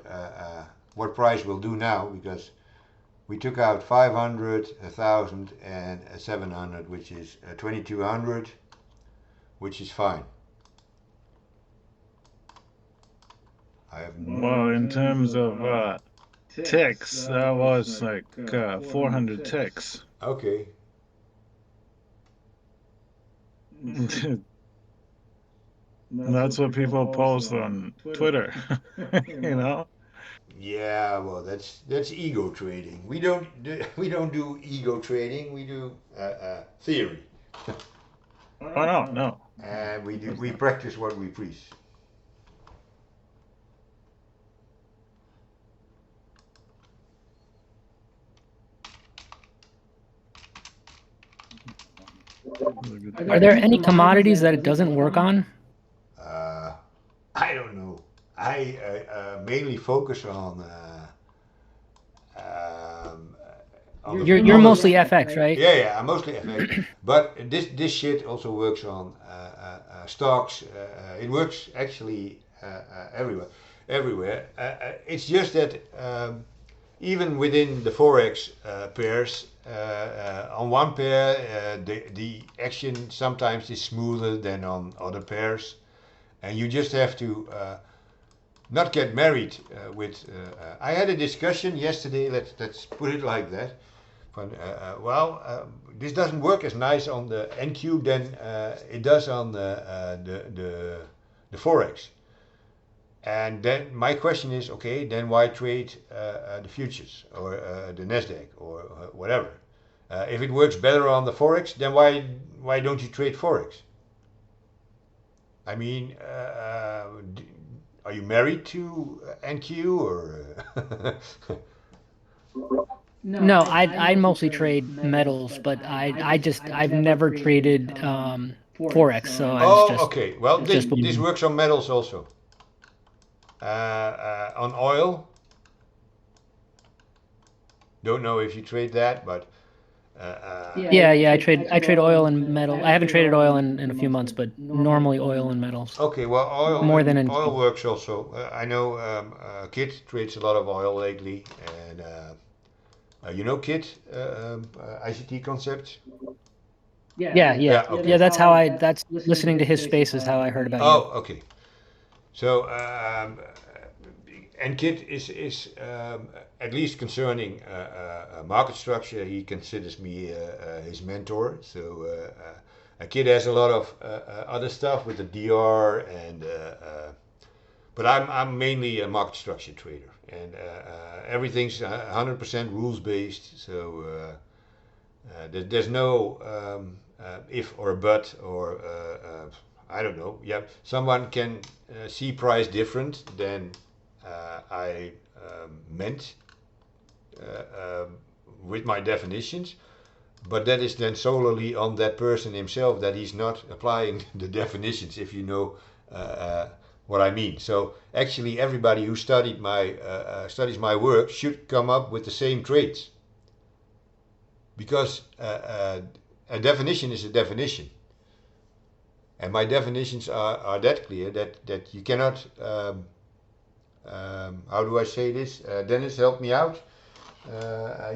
Speaker 1: price will do now, because we took out 500, 1000 and 700, which is 2200, which is fine.
Speaker 2: Well, in terms of ticks, that was like 400 ticks.
Speaker 1: Okay.
Speaker 2: That's what people post on Twitter, you know?
Speaker 1: Yeah, well, that's ego trading. We don't do ego trading. We do theory.
Speaker 2: Oh no.
Speaker 1: And we practice what we preach.
Speaker 4: Are there any commodities that it doesn't work on?
Speaker 1: I don't know. I mainly focus on.
Speaker 4: You're mostly FX, right?
Speaker 1: Yeah, I'm mostly FX. But this shit also works on stocks. It works actually everywhere. It's just that even within the forex pairs, on one pair the action sometimes is smoother than on other pairs, and you just have to not get married with. I had a discussion yesterday. Let's put it like that. This doesn't work as nice on the NQ than it does on the forex. And then my question is, okay, then why trade the futures or the Nasdaq or whatever? If it works better on the forex, then why don't you trade forex? I mean, are you married to NQ or?
Speaker 4: No, I mostly trade metals, but I've never traded forex, so
Speaker 1: Okay. Well, this works on metals also. On oil, don't know if you trade that, but
Speaker 4: yeah, I trade oil and metal. I haven't traded oil in a few months, but normally oil and metals.
Speaker 1: Okay, well, oil
Speaker 4: more than
Speaker 1: oil works also. I know Kit trades a lot of oil lately, and you know Kit, ICT concepts.
Speaker 4: Yeah. That's listening to his space is how I heard about you.
Speaker 1: Oh, okay. So, and Kit is at least concerning market structure, he considers me his mentor. So, Kit has a lot of other stuff with the DR, and but I'm mainly a market structure trader, and everything's 100% rules based. So there's no if or but or I don't know. Yeah, someone can see price different than I meant with my definitions, but that is then solely on that person himself, that he's not applying the definitions, if you know what I mean. So actually everybody who studies my work should come up with the same traits, because a definition is a definition. And my definitions are that clear that you cannot, how do I say this? Dennis, help me out.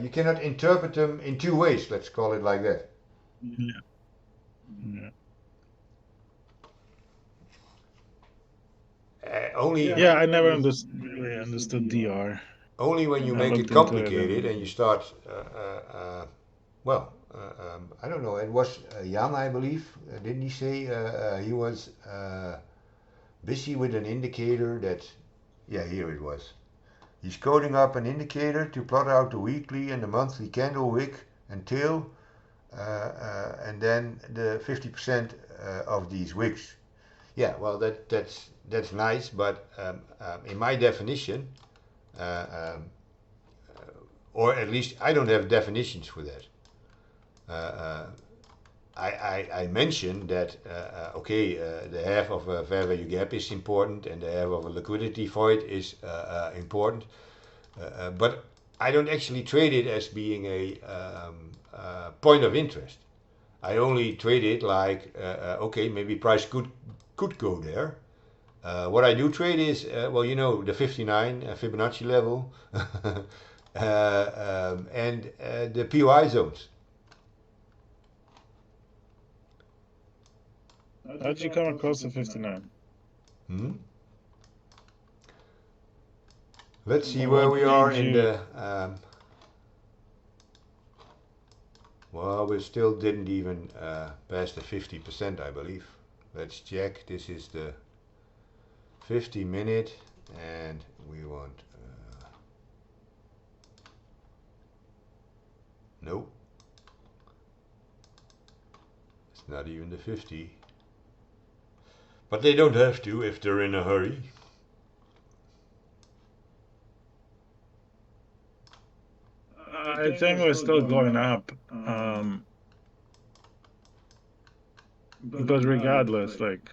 Speaker 1: You cannot interpret them in two ways, let's call it like that.
Speaker 2: Yeah.
Speaker 1: only
Speaker 2: Yeah, I never really understood DR.
Speaker 1: only when you
Speaker 2: I
Speaker 1: make it
Speaker 2: looked into it
Speaker 1: complicated and you start, I don't know, it was Jan, I believe, didn't he say he was busy with an indicator that, yeah, here it was. He's coding up an indicator to plot out the weekly and the monthly candle wick and tail, and then the 50% of these wicks. Yeah, well, that's nice, but in my definition, uh, um, or at least I don't have definitions for that. I mentioned that okay, the half of a fair value gap is important and the half of a liquidity void is important, but I don't actually trade it as being a point of interest. I only trade it like okay, maybe price could go there. What I do trade is well, you know, the 59 Fibonacci level and the POI zones.
Speaker 2: How'd you come across the 59?
Speaker 1: Hmm? Let's see
Speaker 2: What
Speaker 1: where we are
Speaker 2: made
Speaker 1: in
Speaker 2: you-
Speaker 1: the. Well, we still didn't even pass the 50%, I believe. Let's check. This is the 50-minute, and we want. Nope. It's not even the 50. But they don't have to if they're in a hurry.
Speaker 2: I think we're still going up. But regardless, like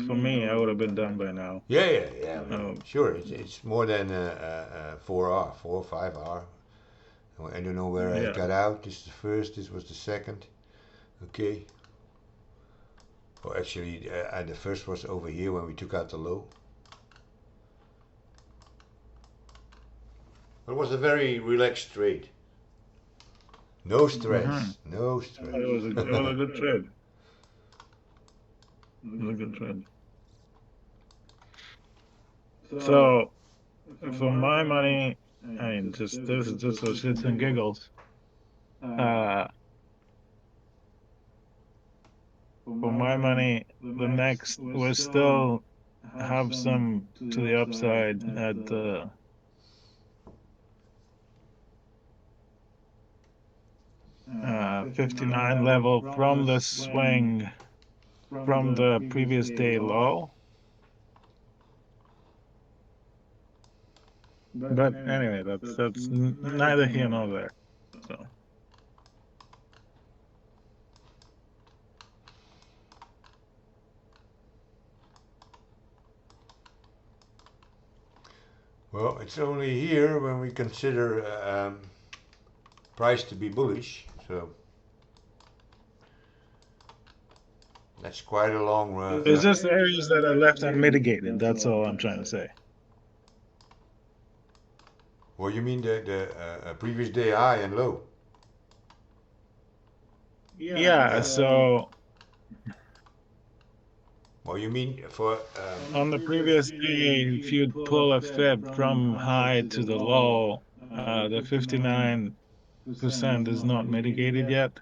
Speaker 2: for me, I would have been done by now.
Speaker 1: Yeah.
Speaker 2: Oh.
Speaker 1: Sure, it's more than 4 or 5 hour. I don't know where I
Speaker 2: Yeah.
Speaker 1: got out. This is the first. This was the second. Okay. Or actually, the first was over here when we took out the low. It was a very relaxed trade. No stress. No stress.
Speaker 2: It was a good trade. It was a good trade. So, for my money, I mean, this is just for shits and giggles. For my money, the next we still have some to the upside at the 59 level from the swing from the previous day low. But anyway, that's neither here nor there. So.
Speaker 1: Well, it's only here when we consider price to be bullish. So that's quite a long run.
Speaker 2: It's just areas that are left unmitigated. That's all I'm trying to say.
Speaker 1: Well, you mean the previous day high and low?
Speaker 2: Yeah, so
Speaker 1: Well, you mean for
Speaker 2: on the previous day, if you'd pull a fib from high to the low, the 59% is not mitigated yet.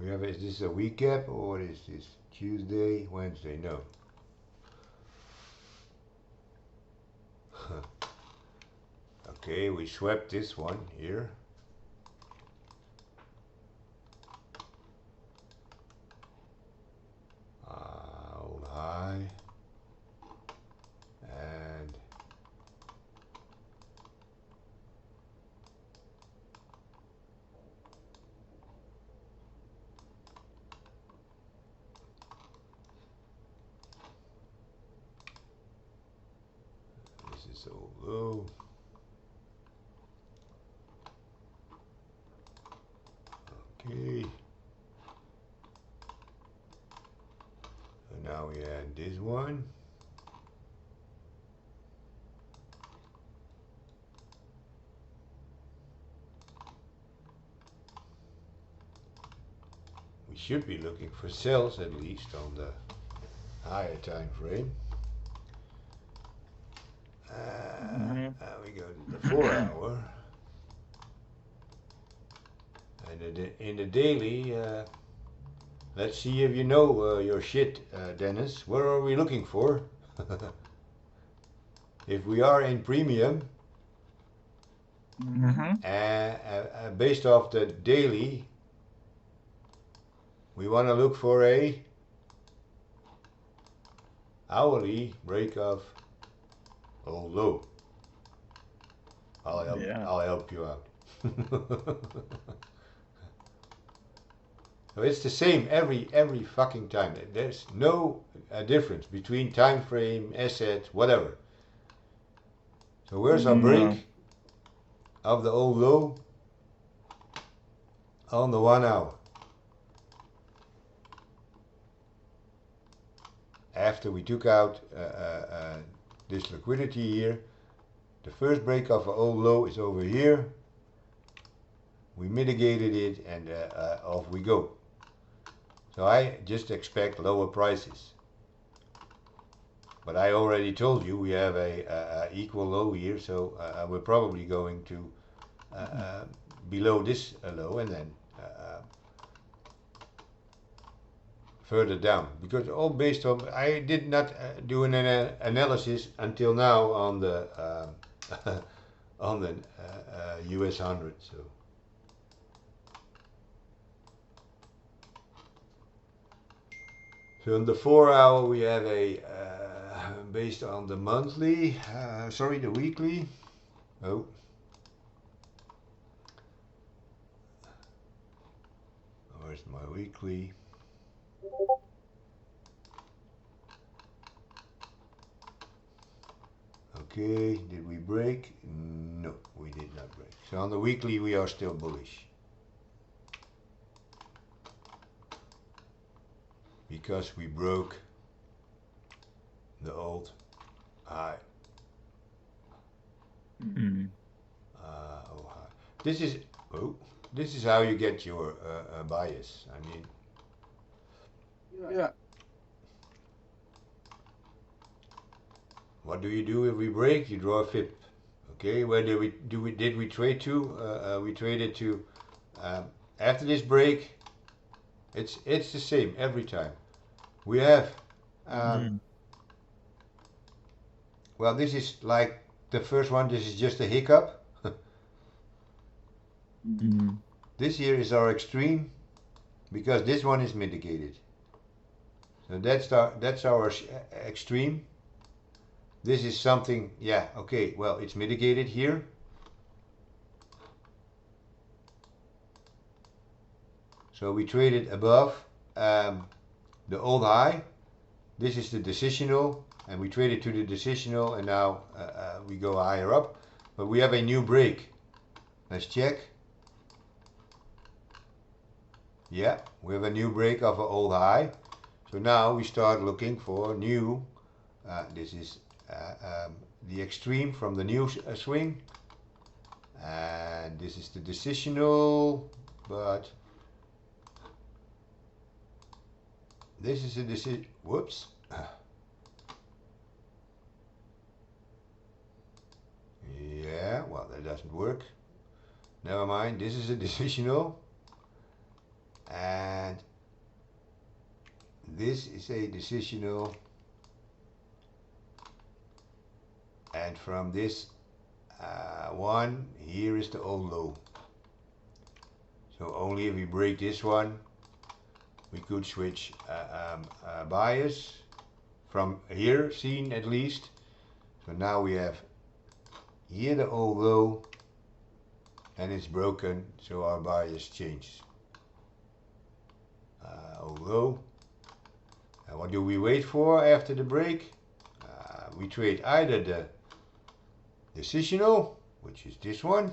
Speaker 1: we have, is this a week gap or what is this? Tuesday, Wednesday? No. Okay, we swept this one here. Hold high. And this is so low. Okay. So now we add this one. We should be looking for sells at least on the higher time frame. We go to the 4 hour. And in the daily, let's see if you know your shit, Dennis. What are we looking for? If we are in premium, based off the daily, we want to look for a hourly break of low. I'll help you out. So it's the same every fucking time. There's no difference between time frame, asset, whatever. So where's our break of the old low? On the 1 hour. After we took out this liquidity here, the first break of the old low is over here. We mitigated it and off we go. So I just expect lower prices. But I already told you we have a equal low here, so we're probably going to below this low and then further down, because all based on, I did not do an analysis until now on the on the US 100. So in the 4 hour we have a based on the monthly, sorry, the weekly. Oh, where's my weekly? Okay, did we break? No, we did not break. So on the weekly we are still bullish. Because we broke the old high. This is how you get your bias. I mean,
Speaker 2: Yeah.
Speaker 1: what do you do if we break? You draw a FIP. Okay, where did we trade to? We traded to after this break. It's the same every time. We have well, this is like the first one. This is just a hiccup. This here is our extreme, because this one is mitigated. So that's our extreme. This is something, yeah, okay, well, it's mitigated here. So we traded above the old high. This is the decisional, and we traded to the decisional, and now we go higher up. But we have a new break. Let's check. Yeah, we have a new break of an old high. So now we start looking for new. This is the extreme from the new swing. And this is the decisional, but this is a decision. Whoops. Yeah, well, that doesn't work. Never mind. This is a decisional. And this is a decisional. And from this one, here is the old low. So only if we break this one, we could switch bias from here seen at least. So now we have here the old low and it's broken, so our bias changes. Old low. And what do we wait for after the break? We trade either the decisional, which is this one,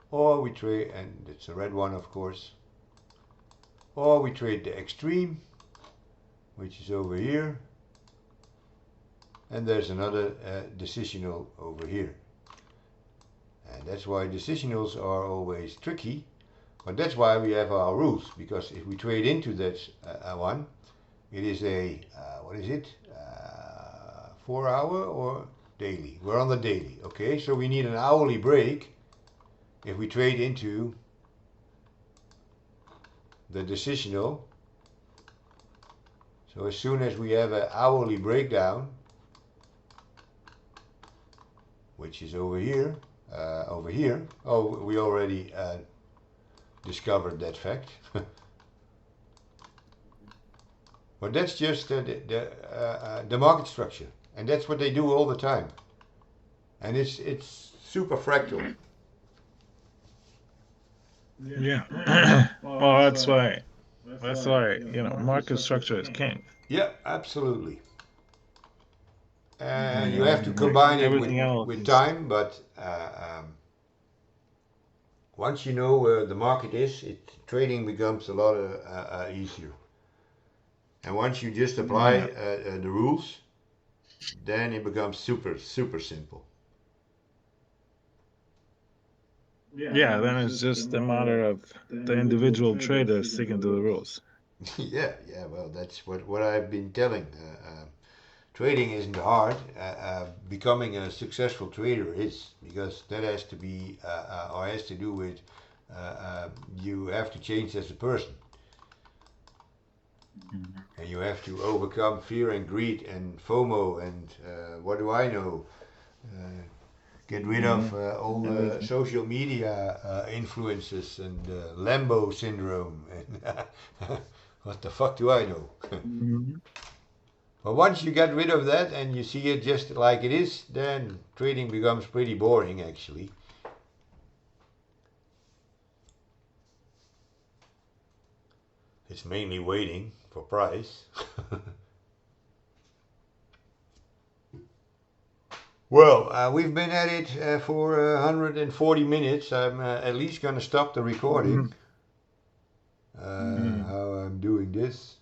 Speaker 1: or we trade, and it's a red one of course, or we trade the extreme, which is over here, and there's another decisional over here. And that's why decisionals are always tricky, but that's why we have our rules, because if we trade into that one, it is a, what is it, 4 hour or daily? We're on the daily, okay, so we need an hourly break if we trade into the decisional. So as soon as we have an hourly breakdown, which is over here, oh, we already discovered that fact. But that's just the market structure, and that's what they do all the time, and it's super fractal.
Speaker 2: Yeah. Well, that's why you know, market structure is king.
Speaker 1: Yeah, absolutely. And you have to combine it with time, but once you know where the market is, trading becomes a lot easier. And once you just apply the rules, then it becomes super simple.
Speaker 2: Yeah, then it's just a matter of the individual trader sticking to the rules.
Speaker 1: Yeah, well, that's what I've been telling. Trading isn't hard. Becoming a successful trader is, because that has to be, or has to do with, you have to change as a person. And you have to overcome fear and greed and FOMO and what do I know? Get rid of all the social media influences and Lambo syndrome and what the fuck do I know? But once you get rid of that and you see it just like it is, then trading becomes pretty boring actually. It's mainly waiting for price. Well, we've been at it for 140 minutes. I'm at least going to stop the recording. How I'm doing this.